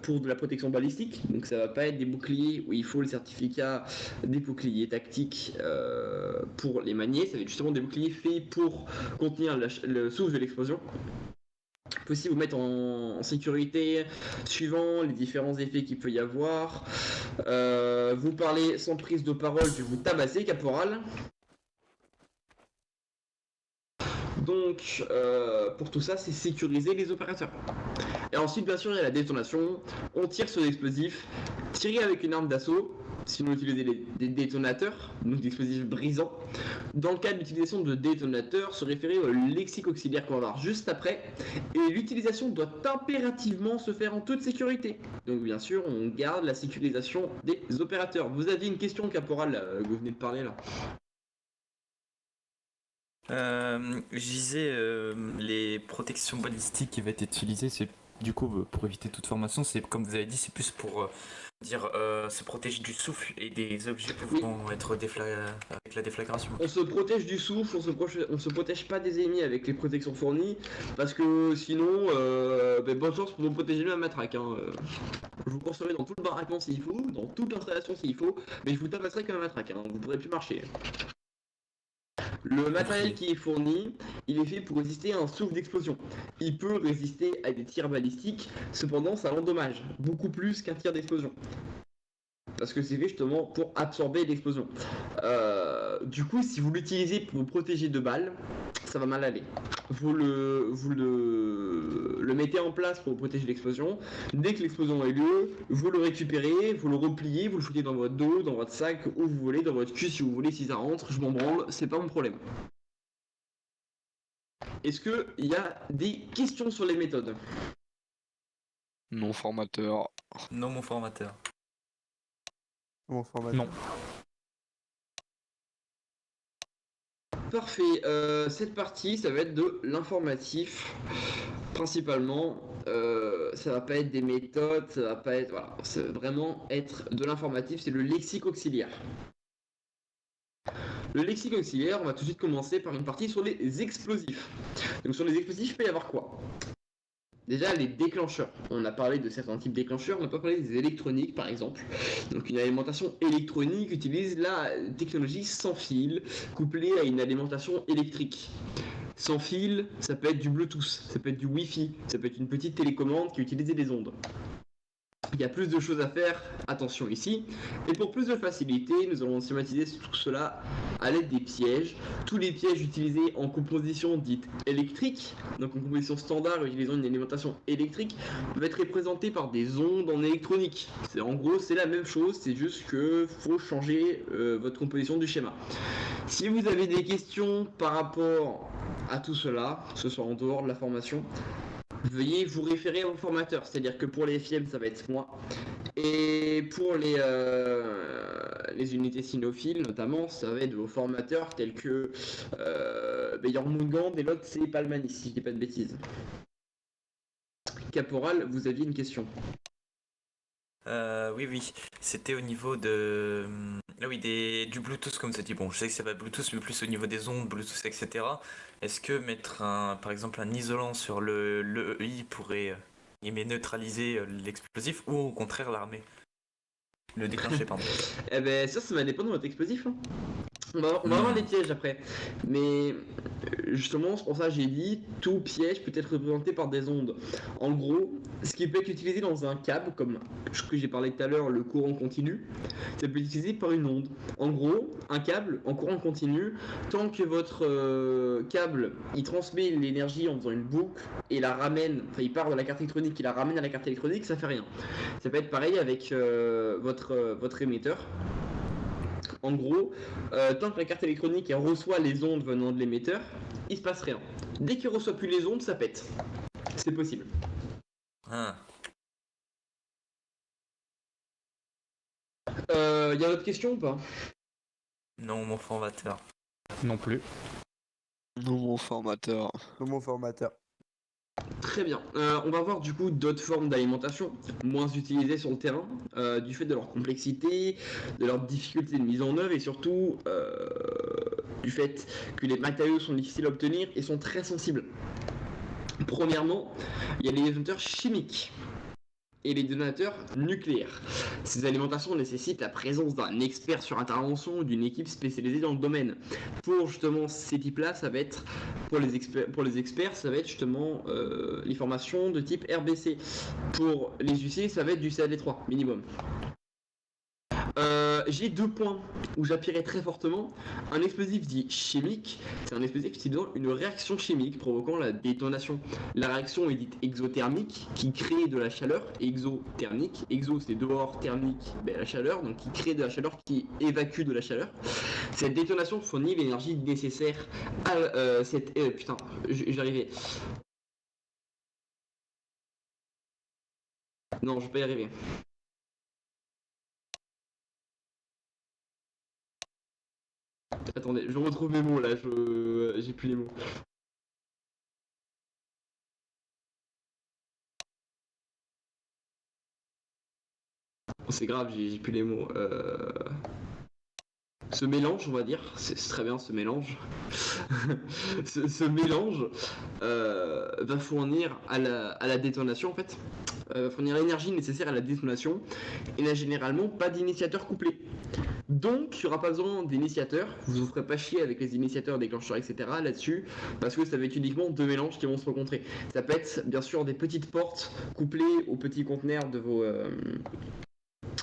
Speaker 1: pour de la protection balistique, donc ça va pas être des boucliers où il faut le certificat des boucliers tactiques pour les manier, ça va être justement des boucliers faits pour contenir le souffle de l'explosion. peut aussi vous mettre en sécurité suivant les différents effets qu'il peut y avoir. Vous parlez sans prise de parole, je vais vous tabasser, caporal. Donc, pour tout ça, c'est sécuriser les opérateurs. Et ensuite, bien sûr, il y a la détonation. On tire sur l'explosif. Tirer avec une arme d'assaut. Sinon, utiliser des détonateurs, donc des explosifs brisants. Dans le cas de l'utilisation de détonateurs, se référer au lexique auxiliaire qu'on va voir juste après. Et l'utilisation doit impérativement se faire en toute sécurité. Donc, bien sûr, on garde la sécurisation des opérateurs. Vous aviez une question, caporal, que vous venez de parler là.
Speaker 3: Je disais, les protections balistiques qui vont être utilisées, c'est du coup pour éviter toute formation, c'est comme vous avez dit, c'est plus pour se protéger du souffle et des objets pouvant être avec la déflagration.
Speaker 1: On se protège du souffle, on se protège pas des ennemis avec les protections fournies, parce que sinon, bonne chance pour vous protéger de la matraque. Hein. Je vous construirai dans tout le baraquement s'il faut, dans toute l'installation s'il faut, mais je vous tabasserai comme un matraque, hein. Vous pourrez plus marcher. Le matériel qui est fourni, il est fait pour résister à un souffle d'explosion. Il peut résister à des tirs balistiques, cependant ça l'endommage, beaucoup plus qu'un tir d'explosion. Parce que c'est fait justement pour absorber l'explosion. Du coup, si vous l'utilisez pour vous protéger de balles, ça va mal aller. Vous le mettez en place pour vous protéger de l'explosion. Dès que l'explosion a eu lieu, vous le récupérez, vous le repliez, vous le foutez dans votre dos, dans votre sac, où vous voulez, dans votre cul si vous voulez, si ça rentre, je m'en branle, c'est pas mon problème. Est-ce qu'il y a des questions sur les méthodes?
Speaker 4: Non, formateur.
Speaker 3: Non, mon formateur.
Speaker 8: Mon formateur.
Speaker 5: Non.
Speaker 1: Parfait, cette partie ça va être de l'informatif principalement, ça va pas être des méthodes, ça va pas être, voilà, ça va vraiment être de l'informatif, c'est le lexique auxiliaire. Le lexique auxiliaire, on va tout de suite commencer par une partie sur les explosifs. Donc sur les explosifs, il peut y avoir quoi? Déjà les déclencheurs, on a parlé de certains types de déclencheurs, on n'a pas parlé des électroniques par exemple. Donc une alimentation électronique utilise la technologie sans fil, couplée à une alimentation électrique. Sans fil, ça peut être du Bluetooth, ça peut être du Wi-Fi, ça peut être une petite télécommande qui utilise des ondes. Il y a plus de choses à faire, attention ici. Et pour plus de facilité, nous allons schématiser tout cela à l'aide des pièges. Tous les pièges utilisés en composition dite électrique, donc en composition standard utilisant une alimentation électrique, peuvent être représentés par des ondes en électronique. En gros, c'est la même chose, c'est juste que faut changer votre composition du schéma. Si vous avez des questions par rapport à tout cela, que ce soit en dehors de la formation, veuillez vous référer au formateur, c'est-à-dire que pour les FIEM ça va être moi, et pour les unités cynophiles notamment, ça va être vos formateurs tels que Yormungand et l'autre c'est Palmani, si je dis pas de bêtises. Caporal, vous aviez une question.
Speaker 3: Oui, c'était au niveau de... Ah oui, du Bluetooth comme ça dit. Bon, je sais que c'est pas Bluetooth, mais plus au niveau des ondes, Bluetooth, etc. Est-ce que mettre par exemple un isolant sur le EI pourrait neutraliser l'explosif ou au contraire l'armer? Le déclencher, pardon.
Speaker 1: Eh ben ça va dépendre de votre explosif. Hein. On va avoir des pièges après. Mais justement, c'est pour ça que j'ai dit, tout piège peut être représenté par des ondes. En gros, ce qui peut être utilisé dans un câble, comme ce que j'ai parlé tout à l'heure, le courant continu, ça peut être utilisé par une onde. En gros, un câble en courant continu, tant que votre câble, il transmet l'énergie en faisant une boucle et la ramène, enfin il part de la carte électronique, il la ramène à la carte électronique, ça fait rien. Ça peut être pareil avec votre émetteur. En gros, tant que la carte électronique elle reçoit les ondes venant de l'émetteur, il se passe rien. Dès qu'il reçoit plus les ondes, ça pète. C'est possible.
Speaker 3: Ah.
Speaker 1: Y a d'autres questions ou pas?
Speaker 3: Non, mon formateur.
Speaker 5: Non plus.
Speaker 4: Non, mon formateur.
Speaker 8: Mon formateur.
Speaker 1: Très bien. On va voir du coup d'autres formes d'alimentation moins utilisées sur le terrain, du fait de leur complexité, de leur difficulté de mise en œuvre et surtout du fait que les matériaux sont difficiles à obtenir et sont très sensibles. Premièrement, il y a les isomères chimiques. et les détonateurs nucléaires. Ces alimentations nécessitent la présence d'un expert sur intervention ou d'une équipe spécialisée dans le domaine. Pour justement ces types-là, ça va être pour les experts, ça va être justement les formations de type RBC. Pour les huissiers, ça va être du CAD3 minimum. J'ai 2 points où j'appuierai très fortement. Un explosif dit chimique, c'est un explosif qui donne une réaction chimique provoquant la détonation. La réaction est dite exothermique, qui crée de la chaleur, exothermique. Exo c'est dehors, thermique, la chaleur, donc qui crée de la chaleur, qui évacue de la chaleur. Cette détonation fournit l'énergie nécessaire à cette... putain, j'arrivais. Non, je vais pas y arriver. Attendez, je retrouve mes mots là, j'ai plus les mots. C'est grave, j'ai plus les mots. Ce mélange, on va dire, c'est très bien ce mélange. ce mélange va fournir à la détonation en fait, va fournir l'énergie nécessaire à la détonation et n'a généralement pas d'initiateur couplé. Donc, il n'y aura pas besoin d'initiateurs, vous ne vous ferez pas chier avec les initiateurs, déclencheurs, etc. là-dessus, parce que ça va être uniquement 2 mélanges qui vont se rencontrer. Ça peut être bien sûr des petites portes couplées aux petits conteneurs de vos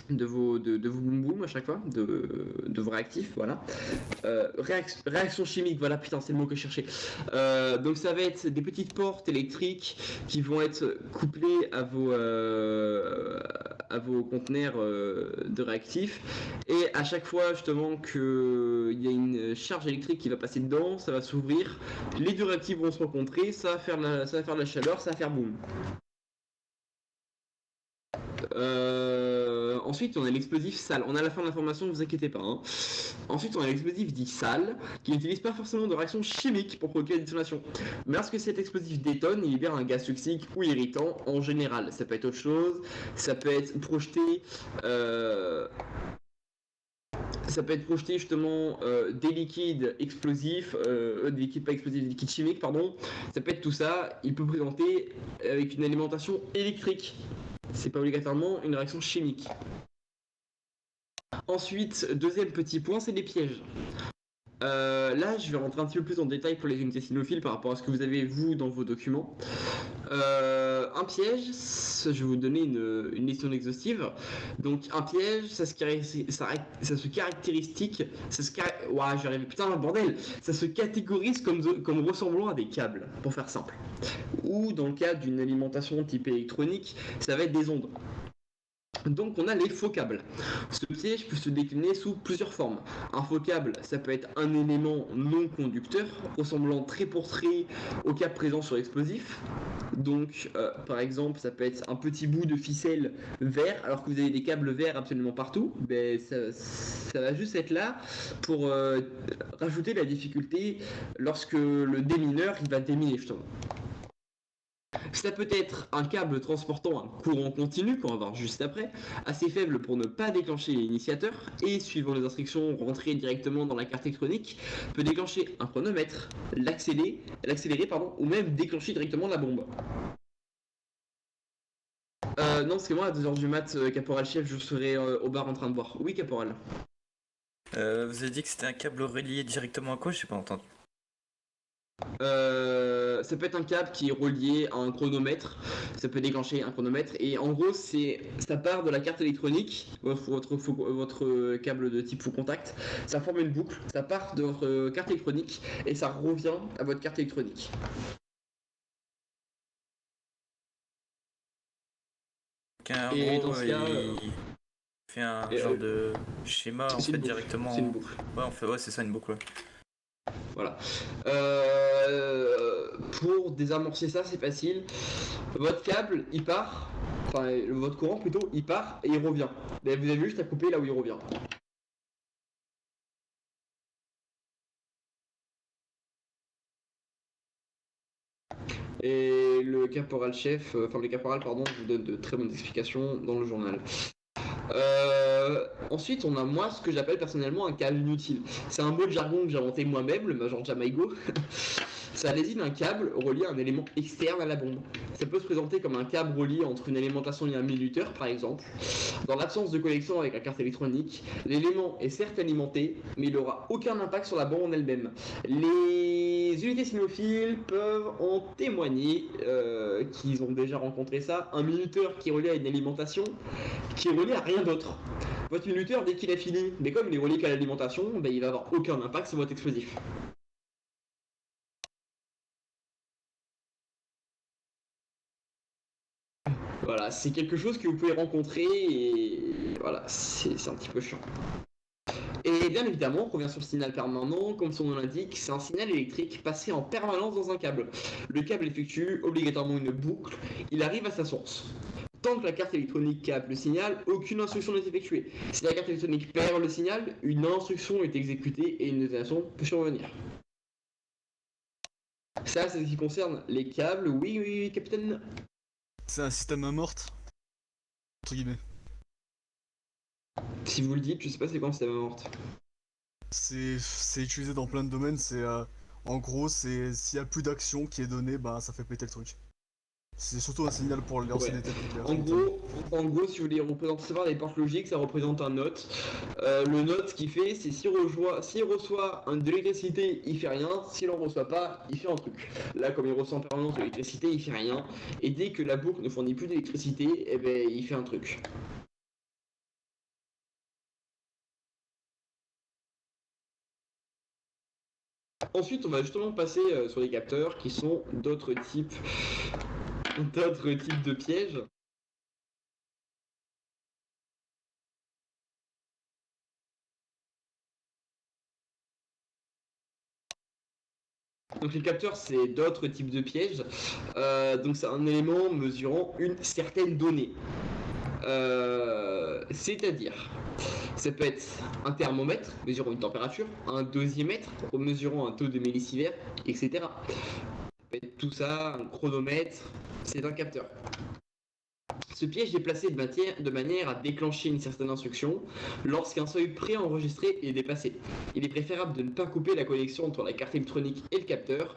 Speaker 1: boom boom à chaque fois, de vos réactifs, voilà. Réaction chimique, voilà, putain, c'est le mot que je cherchais. Donc ça va être des petites portes électriques qui vont être couplées à vos conteneurs de réactifs, et à chaque fois justement qu'il y a une charge électrique qui va passer dedans, ça va s'ouvrir, les 2 réactifs vont se rencontrer, ça va faire de la chaleur, ça va faire boum. Ensuite, on a l'explosif sale. On a la fin de l'information, ne vous inquiétez pas. Hein. Ensuite, on a l'explosif dit sale, qui n'utilise pas forcément de réaction chimique pour provoquer la détonation. Mais lorsque cet explosif détonne, il libère un gaz toxique ou irritant en général. Ça peut être autre chose, ça peut être projeté. Ça peut être projeté justement des liquides explosifs, des liquides pas explosifs, des liquides chimiques, pardon. Ça peut être tout ça. Il peut présenter avec une alimentation électrique. C'est pas obligatoirement une réaction chimique. Ensuite, deuxième petit point, c'est les pièges. Là, je vais rentrer un petit peu plus en détail pour les unités cynophiles par rapport à ce que vous avez, vous, dans vos documents. Un piège, je vais vous donner une liste non exhaustive. Donc, un piège, ça se catégorise comme ressemblant à des câbles, pour faire simple. Ou, dans le cas d'une alimentation type électronique, ça va être des ondes. Donc on a les faux câbles. Ce piège peut se décliner sous plusieurs formes. Un faux câble, ça peut être un élément non conducteur, ressemblant trait pour trait au câble présent sur l'explosif. Donc par exemple, ça peut être un petit bout de ficelle vert, alors que vous avez des câbles verts absolument partout. Ben, ça va juste être là pour rajouter la difficulté lorsque le démineur il va déminer justement. Ça peut être un câble transportant un courant continu, qu'on va voir juste après, assez faible pour ne pas déclencher l'initiateur, et suivant les instructions rentrées directement dans la carte électronique, peut déclencher un chronomètre, l'accélérer, ou même déclencher directement la bombe. Non, parce que moi à 2h du mat, caporal chef, je serai au bar en train de boire. Oui, caporal.
Speaker 3: Vous avez dit que c'était un câble relié directement à quoi? J'ai pas entendu.
Speaker 1: Ça peut être un câble qui est relié à un chronomètre, ça peut déclencher un chronomètre, et en gros ça part de la carte électronique, votre câble de type faux contact, ça forme une boucle, ça part de votre carte électronique et ça revient à votre carte électronique.
Speaker 3: Et dans ce cas, il fait un genre de schéma en fait directement.
Speaker 1: C'est une boucle.
Speaker 3: Ouais, c'est ça, une boucle. Ouais.
Speaker 1: Voilà. Pour désamorcer ça, c'est facile. Votre câble, il part, enfin votre courant plutôt, il part et il revient. Mais vous avez juste à couper là où il revient. Et le caporal chef, le caporal pardon, vous donne de très bonnes explications dans le journal. Ensuite, on a moi ce que j'appelle personnellement un câble inutile. C'est un mot de jargon que j'ai inventé moi-même, le Major Jamaigo. Ça désigne un câble relié à un élément externe à la bombe. Ça peut se présenter comme un câble relié entre une alimentation et un minuteur, par exemple. Dans l'absence de connexion avec la carte électronique, l'élément est certes alimenté, mais il n'aura aucun impact sur la bombe en elle-même. Les unités cynophiles peuvent en témoigner, qu'ils ont déjà rencontré ça. Un minuteur qui est relié à une alimentation, qui est relié à rien d'autre. Votre minuteur, dès qu'il a fini, mais comme il est relié qu'à l'alimentation, ben, il va avoir aucun impact sur votre explosif. Voilà, c'est quelque chose que vous pouvez rencontrer et voilà, c'est un petit peu chiant. Et bien évidemment, on revient sur le signal permanent, comme son nom l'indique, c'est un signal électrique passé en permanence dans un câble. Le câble effectue obligatoirement une boucle, il arrive à sa source. Tant que la carte électronique capte le signal, aucune instruction n'est effectuée. Si la carte électronique perd le signal, une instruction est exécutée et une détonation peut survenir. Ça, c'est ce qui concerne les câbles. Oui, capitaine.
Speaker 7: C'est un système à morte. Entre guillemets.
Speaker 1: Si vous le dites, je sais pas c'est quand c'est morte.
Speaker 7: C'est utilisé dans plein de domaines, en gros, s'il y a plus d'action qui est donnée, bah ça fait péter le truc. C'est surtout un signal pour lancer des têtes nucléaires.
Speaker 1: En gros, si vous voulez représenter ça par des portes logiques, ça représente un note. Le note, ce qu'il fait, c'est s'il reçoit de l'électricité, il fait rien. S'il en reçoit pas, il fait un truc. Là, comme il reçoit en permanence de l'électricité, il fait rien. Et dès que la boucle ne fournit plus d'électricité, eh ben, il fait un truc. Ensuite, on va justement passer sur les capteurs qui sont d'autres types de pièges. Donc les capteurs, c'est d'autres types de pièges. Donc c'est un élément mesurant une certaine donnée. C'est-à-dire, ça peut être un thermomètre mesurant une température, un dosimétre mesurant un taux de millisievert, etc. Ça peut être tout ça, un chronomètre, c'est un capteur. Ce piège est placé de manière à déclencher une certaine instruction lorsqu'un seuil préenregistré est dépassé. Il est préférable de ne pas couper la connexion entre la carte électronique et le capteur,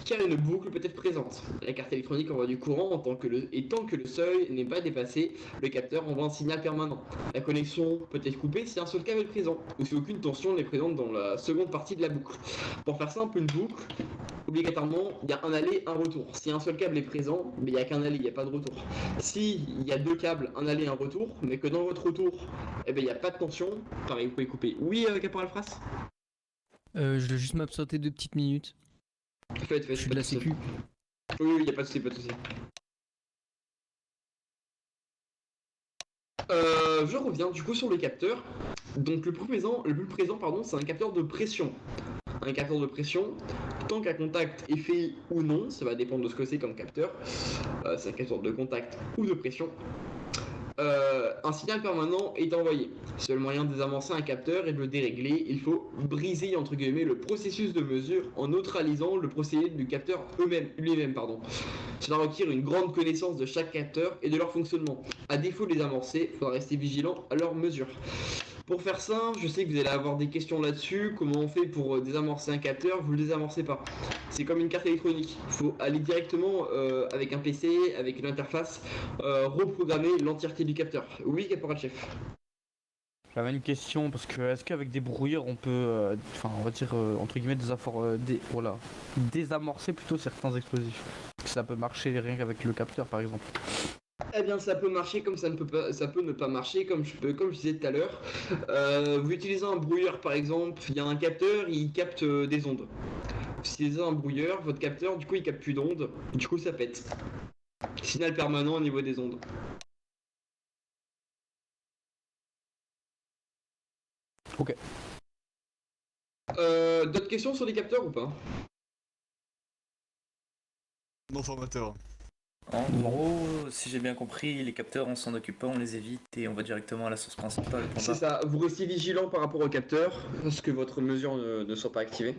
Speaker 1: car une boucle peut être présente. La carte électronique envoie du courant tant que le seuil n'est pas dépassé, le capteur envoie un signal permanent. La connexion peut être coupée si un seul câble est présent, ou si aucune tension n'est présente dans la seconde partie de la boucle. Pour faire simple, une boucle, obligatoirement, il y a un aller, un retour. Si un seul câble est présent, mais il n'y a qu'un aller, il n'y a pas de retour. Si il y a deux câbles, un aller, un retour, mais que dans votre retour, eh ben, il n'y a pas de tension, pareil, vous pouvez couper. Oui, Caporal Fras ?
Speaker 9: Je dois juste m'absenter 2 petites minutes.
Speaker 1: Faites,
Speaker 9: Je suis de la sécu.
Speaker 1: Oui, il n'y a pas de souci, Je reviens du coup sur le capteur. Donc le plus présent, c'est un capteur de pression. Un capteur de pression, tant qu'un contact est fait ou non, ça va dépendre de ce que c'est comme capteur. C'est un capteur de contact ou de pression. Un signal permanent est envoyé. Seul moyen de désamorcer un capteur et de le dérégler, il faut briser entre guillemets le processus de mesure en neutralisant le procédé du capteur lui-même. Cela requiert une grande connaissance de chaque capteur et de leur fonctionnement. À défaut de les amorcer, il faudra rester vigilant à leur mesure. Pour faire ça, je sais que vous allez avoir des questions là-dessus. Comment on fait pour désamorcer un capteur? Vous le désamorcez pas. C'est comme une carte électronique. Il faut aller directement avec un PC, avec une interface, reprogrammer l'entièreté du capteur. Oui, caporal chef.
Speaker 5: J'avais une question parce que est-ce qu'avec des brouilleurs on peut, on va dire entre guillemets désamorcer plutôt certains explosifs? Est-ce que ça peut marcher rien qu'avec le capteur par exemple?
Speaker 1: Eh bien, ça peut marcher comme ça peut ne pas marcher, comme je disais tout à l'heure. Vous utilisez un brouilleur par exemple, il y a un capteur, il capte des ondes. Vous utilisez un brouilleur, votre capteur, du coup, il capte plus d'ondes, du coup, ça pète. Signal permanent au niveau des ondes.
Speaker 5: Ok.
Speaker 1: D'autres questions sur les capteurs ou pas?
Speaker 7: Non, formateur.
Speaker 3: En gros, si j'ai bien compris, les capteurs on s'en occupe pas, on les évite et on va directement à la source principale.
Speaker 1: C'est ça, vous restez vigilant par rapport aux capteurs, parce que votre mesure ne soit pas activée.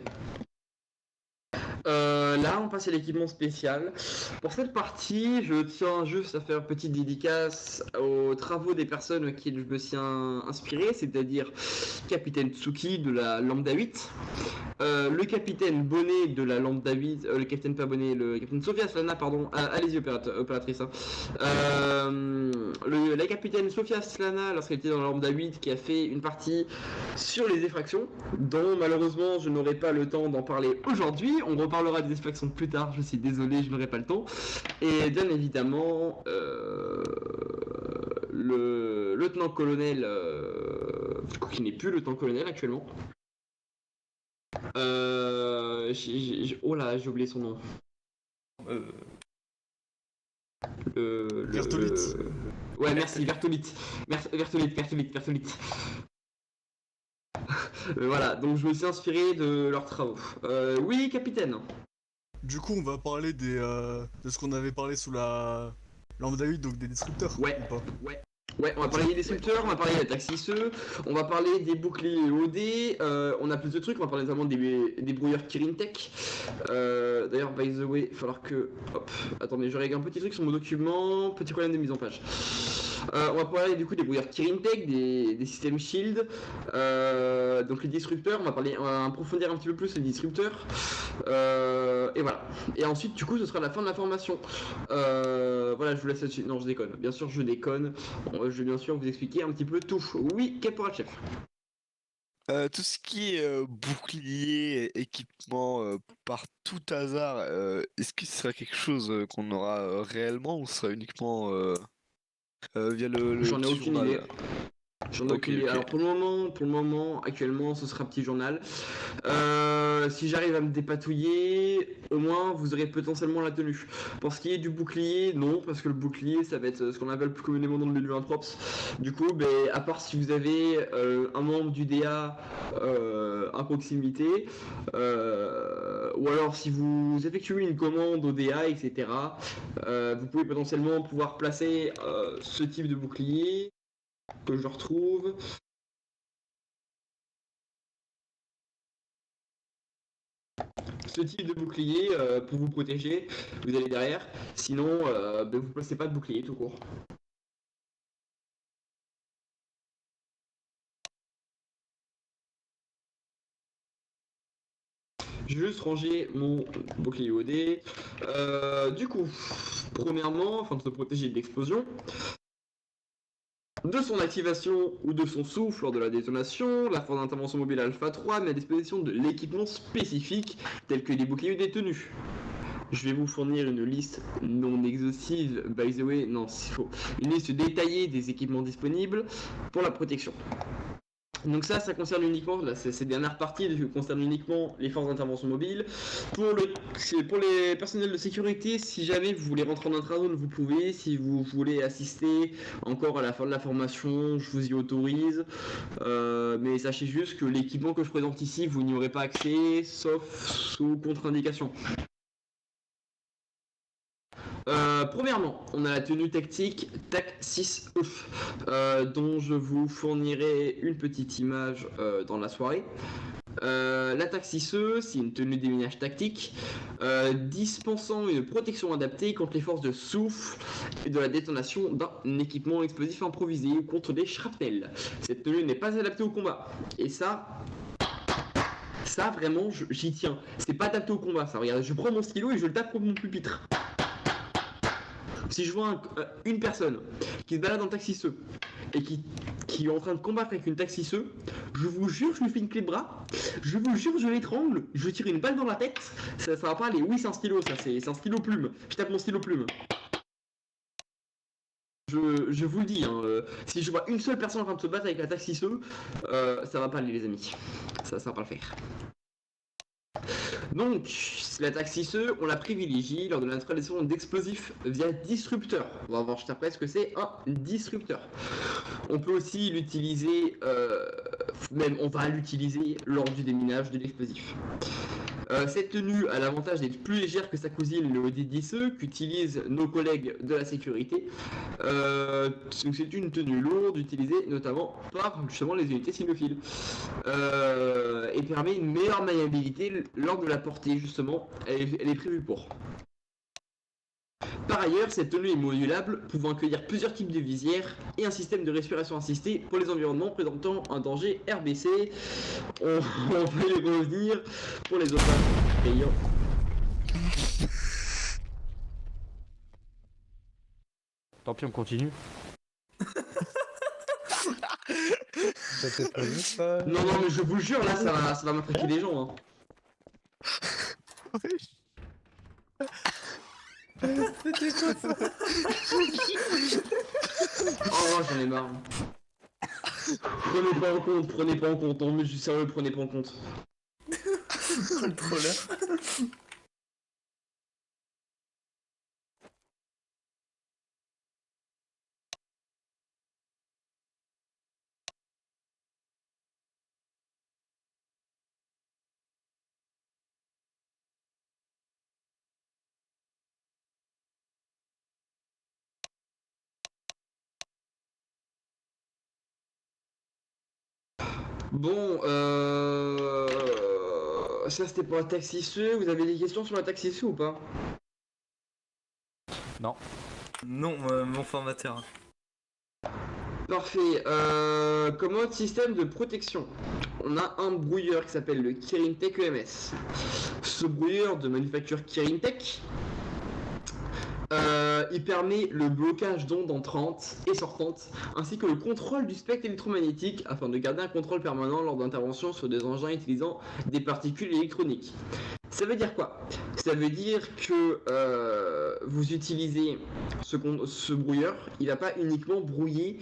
Speaker 1: Là, on passe à l'équipement spécial. Pour cette partie, je tiens juste à faire une petite dédicace aux travaux des personnes qui je me suis inspiré, c'est-à-dire Capitaine Tsuki de la Lambda 8, le Capitaine Bonnet de la Lambda 8, le Capitaine pas Bonnet, le Capitaine Sophia Slana, pardon, allez-y opératrice. Hein. La Capitaine Sophia Slana, lorsqu'elle était dans la Lambda 8, qui a fait une partie sur les effractions, dont malheureusement je n'aurai pas le temps d'en parler aujourd'hui. On reparlera des effractions plus tard, je suis désolé, je n'aurai pas le temps. Et bien évidemment, le lieutenant-colonel, qui n'est plus lieutenant-colonel actuellement. Oh là, j'ai oublié son nom.
Speaker 7: Bertolite.
Speaker 1: Ouais, merci, Bertolite. Bertolite. Voilà, donc je me suis inspiré de leurs travaux. Oui, capitaine.
Speaker 7: Du coup, on va parler de ce qu'on avait parlé sous la Lambda 8, donc des disrupteurs.
Speaker 1: Ouais.
Speaker 7: Ou pas
Speaker 1: Ouais, on va parler des disrupteurs, on va parler des taxisseux, on va parler des boucliers OD, on a plus de trucs, on va parler notamment des brouilleurs Kirin Tech. D'ailleurs, by the way, il va falloir que... Hop, attendez, je règle un petit truc sur mon document, petit problème de mise en page. On va parler du coup des brouilleurs Kirin Tech, des systèmes Shield, donc les disrupteurs, on va approfondir un petit peu plus les disrupteurs, et voilà. Et ensuite, du coup, ce sera la fin de la formation. Voilà, je vous laisse là-dessus. Non, je déconne, bien sûr, je déconne. Je vais bien sûr vous expliquer un petit peu tout. Oui, caporal-chef.
Speaker 4: Tout ce qui est bouclier, équipement, par tout hasard, est-ce que ce sera quelque chose qu'on aura réellement ou ce sera uniquement via le
Speaker 1: J'en ai
Speaker 4: petit
Speaker 1: aucune
Speaker 4: journal
Speaker 1: idée. J'en ai aucune idée.
Speaker 4: Ok.
Speaker 1: Alors pour le moment, actuellement, ce sera petit journal. Si j'arrive à me dépatouiller, au moins vous aurez potentiellement la tenue. Pour ce qui est du bouclier, non, parce que le bouclier, ça va être ce qu'on appelle plus communément dans le milieu Introps. Du coup, à part si vous avez un membre du DA à proximité, ou alors si vous effectuez une commande au DA, etc., vous pouvez potentiellement pouvoir placer ce type de bouclier que je retrouve. Ce type de bouclier pour vous protéger, vous allez derrière, sinon vous ne placez pas de bouclier tout court. Je vais juste ranger mon bouclier OD. Du coup, premièrement, afin de se protéger de l'explosion, de son activation ou de son souffle lors de la détonation, la force d'intervention mobile Alpha 3 met à disposition de l'équipement spécifique tel que des boucliers ou des tenues. Je vais vous fournir une liste non exhaustive, by the way, non c'est faux, une liste détaillée des équipements disponibles pour la protection. Donc ça concerne uniquement, là, cette dernière partie concerne uniquement les forces d'intervention mobile. Pour les personnels de sécurité, si jamais vous voulez rentrer en intrazone, vous pouvez. Si vous voulez assister encore à la fin de la formation, je vous y autorise. Mais sachez juste que l'équipement que je présente ici, vous n'y aurez pas accès, sauf sous contre-indication. Premièrement, on a la tenue tactique TAC 6E, dont je vous fournirai une petite image dans la soirée. La TAC 6E, c'est une tenue de déminage tactique, dispensant une protection adaptée contre les forces de souffle et de la détonation d'un équipement explosif improvisé ou contre des shrapnels. Cette tenue n'est pas adaptée au combat, et ça vraiment, j'y tiens. C'est pas adapté au combat, ça. Regarde, je prends mon stylo et je le tape contre mon pupitre. Si je vois une personne qui se balade en taxi-ce et qui est en train de combattre avec une taxi-ce, je vous jure, je lui fais une clé de bras, je vous jure, je l'étrangle, je tire une balle dans la tête, ça va pas aller. Oui, c'est un stylo, ça, c'est un stylo plume. Je tape mon stylo plume. Je vous le dis, hein, si je vois une seule personne en train de se battre avec la taxi-ce, ça va pas aller, les amis. Ça va pas le faire. Donc, la taxi-ce, on la privilégie lors de l'installation d'explosifs via disrupteur. On va voir juste après ce que c'est un disrupteur. On peut aussi l'utiliser, on va l'utiliser lors du déminage de l'explosif. Cette tenue a l'avantage d'être plus légère que sa cousine le OD10E qu'utilisent nos collègues de la sécurité. C'est une tenue lourde utilisée notamment par justement les unités cynophiles et permet une meilleure maniabilité lors de la portée justement. Elle est prévue pour. Par ailleurs, cette tenue est modulable, pouvant accueillir plusieurs types de visières et un système de respiration assistée pour les environnements présentant un danger RBC. On va y revenir pour les autres payants.
Speaker 5: Tant pis, on continue.
Speaker 8: C'était prévu ça.
Speaker 1: Non, mais je vous jure, là, ça va m'attraquer les gens. Hein.
Speaker 8: C'était quoi ça?
Speaker 1: Oh, j'en ai marre. Prenez pas en compte, non mais je suis sérieux, prenez pas en compte.
Speaker 3: Le troller.
Speaker 1: Bon, ça c'était pour la taxe ICE. Vous avez des questions sur la taxe ICE ou pas?
Speaker 5: Non.
Speaker 3: Non, mon formateur.
Speaker 1: Parfait. Comme autre système de protection, on a un brouilleur qui s'appelle le Kirin Tech EMS. Ce brouilleur de manufacture Kirin Tech, il permet le blocage d'ondes entrantes et sortantes, ainsi que le contrôle du spectre électromagnétique afin de garder un contrôle permanent lors d'interventions sur des engins utilisant des particules électroniques. Ça veut dire quoi? Ça veut dire que vous utilisez ce brouilleur, il va pas uniquement brouiller,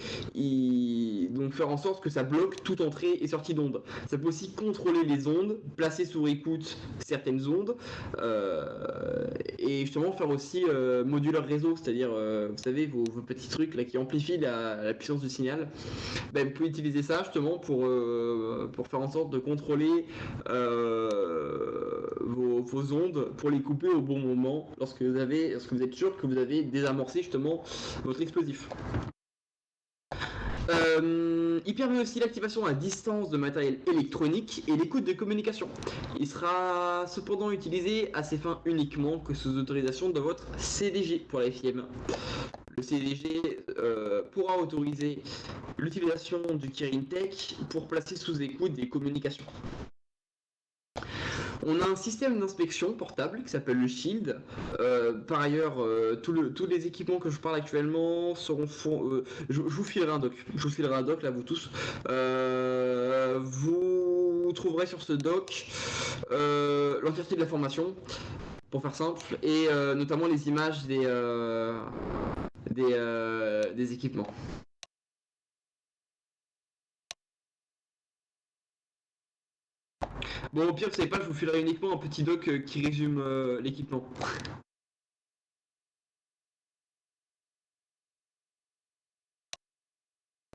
Speaker 1: donc faire en sorte que ça bloque toute entrée et sortie d'ondes. Ça peut aussi contrôler les ondes, placer sous écoute certaines ondes, et justement faire aussi modulaire réseau, c'est-à-dire, vous savez, vos petits trucs là qui amplifient la puissance du signal. Ben, vous pouvez utiliser ça justement pour faire en sorte de contrôler vos ondes pour les couper au bon moment lorsque vous êtes sûr que vous avez désamorcé justement votre explosif. Il permet aussi l'activation à distance de matériel électronique et l'écoute de communication. Il sera cependant utilisé à ces fins uniquement que sous autorisation de votre CDG pour la FIM. Le CDG pourra autoriser l'utilisation du Kirin Tech pour placer sous écoute des communications. On a un système d'inspection portable qui s'appelle le Shield. Par ailleurs, tous les équipements que je parle actuellement seront je vous filerai un doc. Je vous filerai un doc là, vous tous. Vous trouverez sur ce doc l'entièreté de la formation, pour faire simple, et notamment les images des équipements. Bon, au pire, vous savez pas, je vous filerai uniquement un petit doc qui résume l'équipement.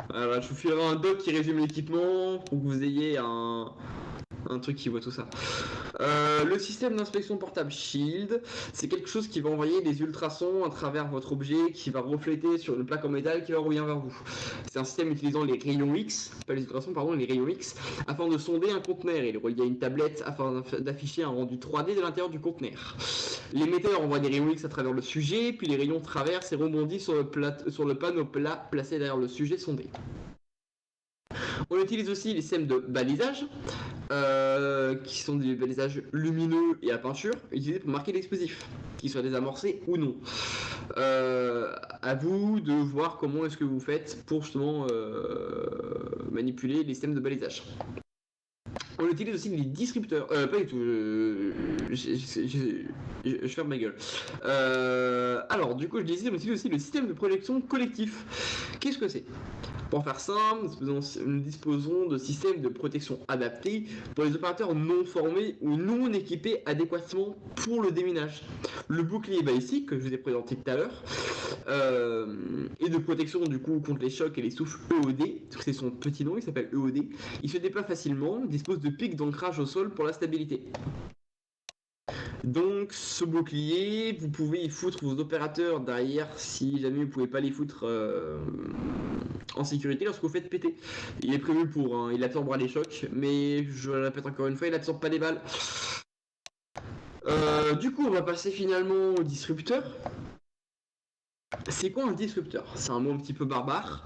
Speaker 1: Voilà, je vous filerai un doc qui résume l'équipement pour que vous ayez un truc qui voit tout ça. Le système d'inspection portable Shield, c'est quelque chose qui va envoyer des ultrasons à travers votre objet, qui va refléter sur une plaque en métal qui va revenir vers vous. C'est un système utilisant les rayons X, pas les ultrasons, pardon, les rayons X, afin de sonder un conteneur. Il est relié à une tablette afin d'afficher un rendu 3D de l'intérieur du conteneur. L'émetteur envoie des rayons X à travers le sujet, puis les rayons traversent et rebondissent sur le panneau plat placé derrière le sujet sondé. On utilise aussi les systèmes de balisage, qui sont des balisages lumineux et à peinture, utilisés pour marquer l'explosif, qu'il soit désamorcé ou non. À vous de voir comment est-ce que vous faites pour justement manipuler les systèmes de balisage. On utilise aussi les disrupteurs. Pas du tout. Je ferme ma gueule. Alors, du coup, je disais, on utilise aussi le système de projection collectif. Qu'est-ce que c'est? Pour faire simple, nous disposons de systèmes de protection adaptés pour les opérateurs non formés ou non équipés adéquatement pour le déminage. Le bouclier balistique, que je vous ai présenté tout à l'heure, et de protection du coup contre les chocs et les souffles EOD, c'est son petit nom, il s'appelle EOD. Il se déploie facilement, dispose de pics d'ancrage au sol pour la stabilité. Donc ce bouclier, vous pouvez y foutre vos opérateurs derrière si jamais vous pouvez pas les foutre en sécurité lorsque vous faites péter. Il est prévu pour, hein, il absorbera les chocs, mais je le répète encore une fois, il absorbe pas les balles. Du coup, on va passer finalement au disrupteur. C'est quoi un disrupteur? C'est un mot un petit peu barbare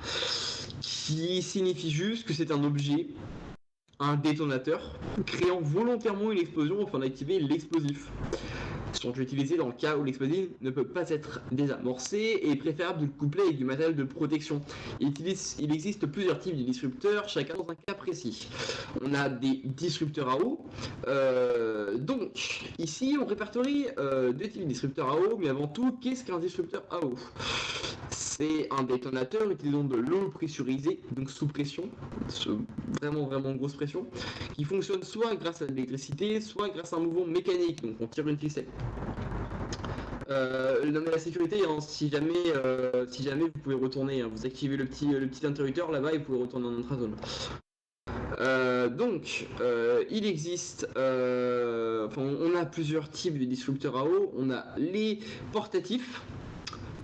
Speaker 1: qui signifie juste que c'est un objet, un détonateur, créant volontairement une explosion afin d'activer l'explosif. Sont utilisés dans le cas où l'explosif ne peut pas être désamorcé et est préférable de le coupler avec du matériel de protection. Il existe plusieurs types de disrupteurs, chacun dans un cas précis. On a des disrupteurs à eau. Donc, ici, on répertorie deux types de disrupteurs à eau, mais avant tout, qu'est-ce qu'un disrupteur à eau? C'est un détonateur utilisant de l'eau pressurisée, donc sous pression, vraiment grosse pression, qui fonctionne soit grâce à l'électricité, soit grâce à un mouvement mécanique, donc on tire une ficelle. Non mais la sécurité, hein, si jamais vous pouvez retourner, hein, vous activez le petit interrupteur là-bas et vous pouvez retourner dans notre zone. Il existe, on a plusieurs types de disrupteurs à eau. On a les portatifs.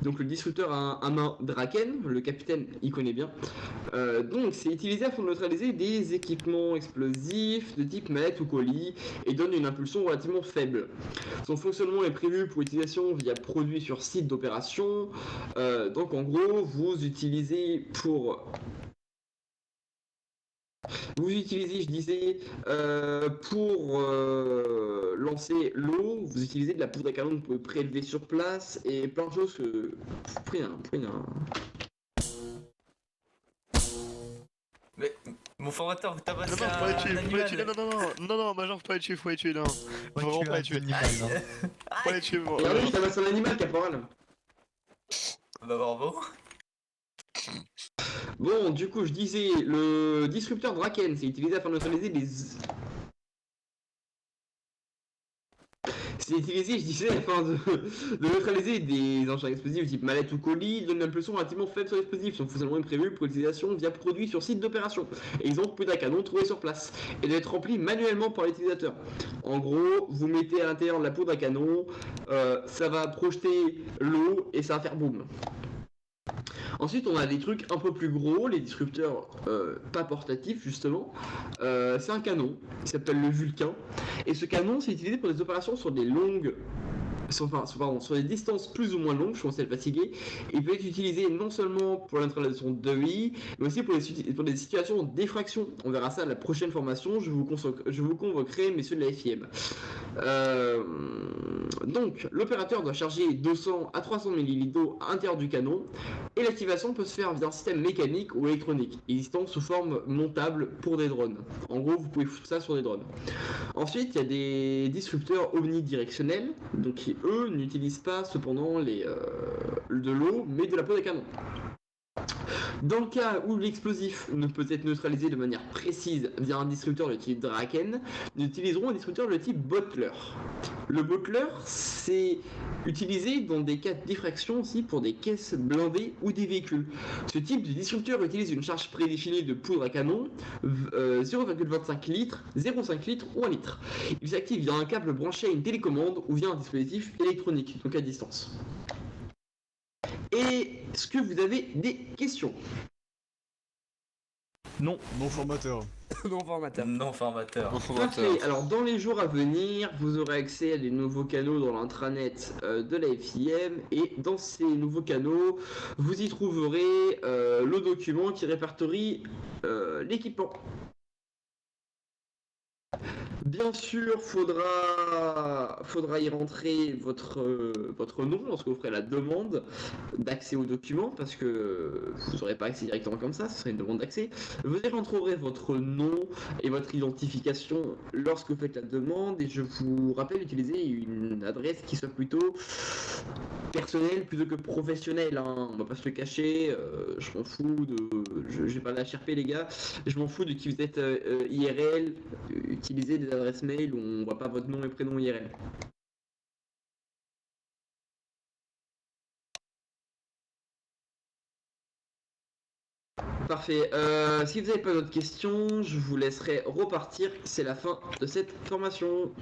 Speaker 1: Donc le disrupteur à main Draken, le capitaine y connaît bien. Donc c'est utilisé afin de neutraliser des équipements explosifs de type mallette ou colis et donne une impulsion relativement faible. Son fonctionnement est prévu pour utilisation via produit sur site d'opération. Donc en gros, vous utilisez, je disais, pour lancer l'eau, vous utilisez de la poudre à canon que vous pouvez prélever sur place et plein de choses que...
Speaker 3: Mais mon formateur, vous tabassez
Speaker 4: Non, faut les tuer, non, Major, faut les tuer, non. Faut vraiment pas les tuer. Faut les tuer, moi.
Speaker 1: Regardez, je tabasse un animal, caporal.
Speaker 3: Bah bravo.
Speaker 1: Bon, du coup, je disais, le disrupteur Draken, c'est utilisé afin de neutraliser des... C'est utilisé, je disais, afin de neutraliser des engins explosifs type mallette ou colis, donne une impulsion relativement faible sur l'explosif. Son fonctionnement est prévu pour l'utilisation via produit sur site d'opération. Exemple, poudre à canon trouvée sur place. Et doit être rempli manuellement par l'utilisateur. En gros, vous mettez à l'intérieur de la poudre à canon, ça va projeter l'eau et ça va faire boum. Ensuite, on a des trucs un peu plus gros, les disrupteurs pas portatifs justement. C'est un canon qui s'appelle le Vulcain. Et ce canon, c'est utilisé pour des opérations sur des longues... sur des distances plus ou moins longues, je commence à le fatiguer. Il peut être utilisé non seulement pour la neutralisation de vie, mais aussi pour des situations d'effraction. On verra ça à la prochaine formation, je vous convoquerai, messieurs de la FIM. Donc, l'opérateur doit charger 200 à 300 ml d'eau à l'intérieur du canon, et l'activation peut se faire via un système mécanique ou électronique, existant sous forme montable pour des drones. En gros, vous pouvez foutre ça sur des drones. Ensuite, il y a des disrupteurs omnidirectionnels, donc qui eux n'utilisent pas cependant de l'eau, mais de la poudre à canon. Dans le cas où l'explosif ne peut être neutralisé de manière précise via un disrupteur de type Draken, nous utiliserons un disrupteur de type Bottler. Le Bottler, c'est utilisé dans des cas de diffraction aussi pour des caisses blindées ou des véhicules. Ce type de disrupteur utilise une charge prédéfinie de poudre à canon, 0,25 litres, 0,5 litres ou 1 litre. Il s'active via un câble branché à une télécommande ou via un dispositif électronique, donc à distance. Est-ce que vous avez des questions?
Speaker 7: Non formateur.
Speaker 8: Non formateur.
Speaker 3: Non formateur.
Speaker 1: Parfait. Alors dans les jours à venir, vous aurez accès à des nouveaux canaux dans l'intranet de la FIM et dans ces nouveaux canaux, vous y trouverez le document qui répertorie l'équipement. Bien sûr, faudra y rentrer votre nom lorsque vous ferez la demande d'accès au document, parce que vous n'aurez pas accès directement comme ça, ce serait une demande d'accès. Vous y rentrerez votre nom et votre identification lorsque vous faites la demande, et je vous rappelle d'utiliser une adresse qui soit plutôt personnelle plutôt que professionnelle, hein. On va pas se le cacher, je m'en fous j'ai pas d'HRP les gars, je m'en fous de qui vous êtes IRL, utilisez des adresses mail où on voit pas votre nom et prénom IRL. Parfait. Si vous n'avez pas d'autres questions, je vous laisserai repartir. C'est la fin de cette formation.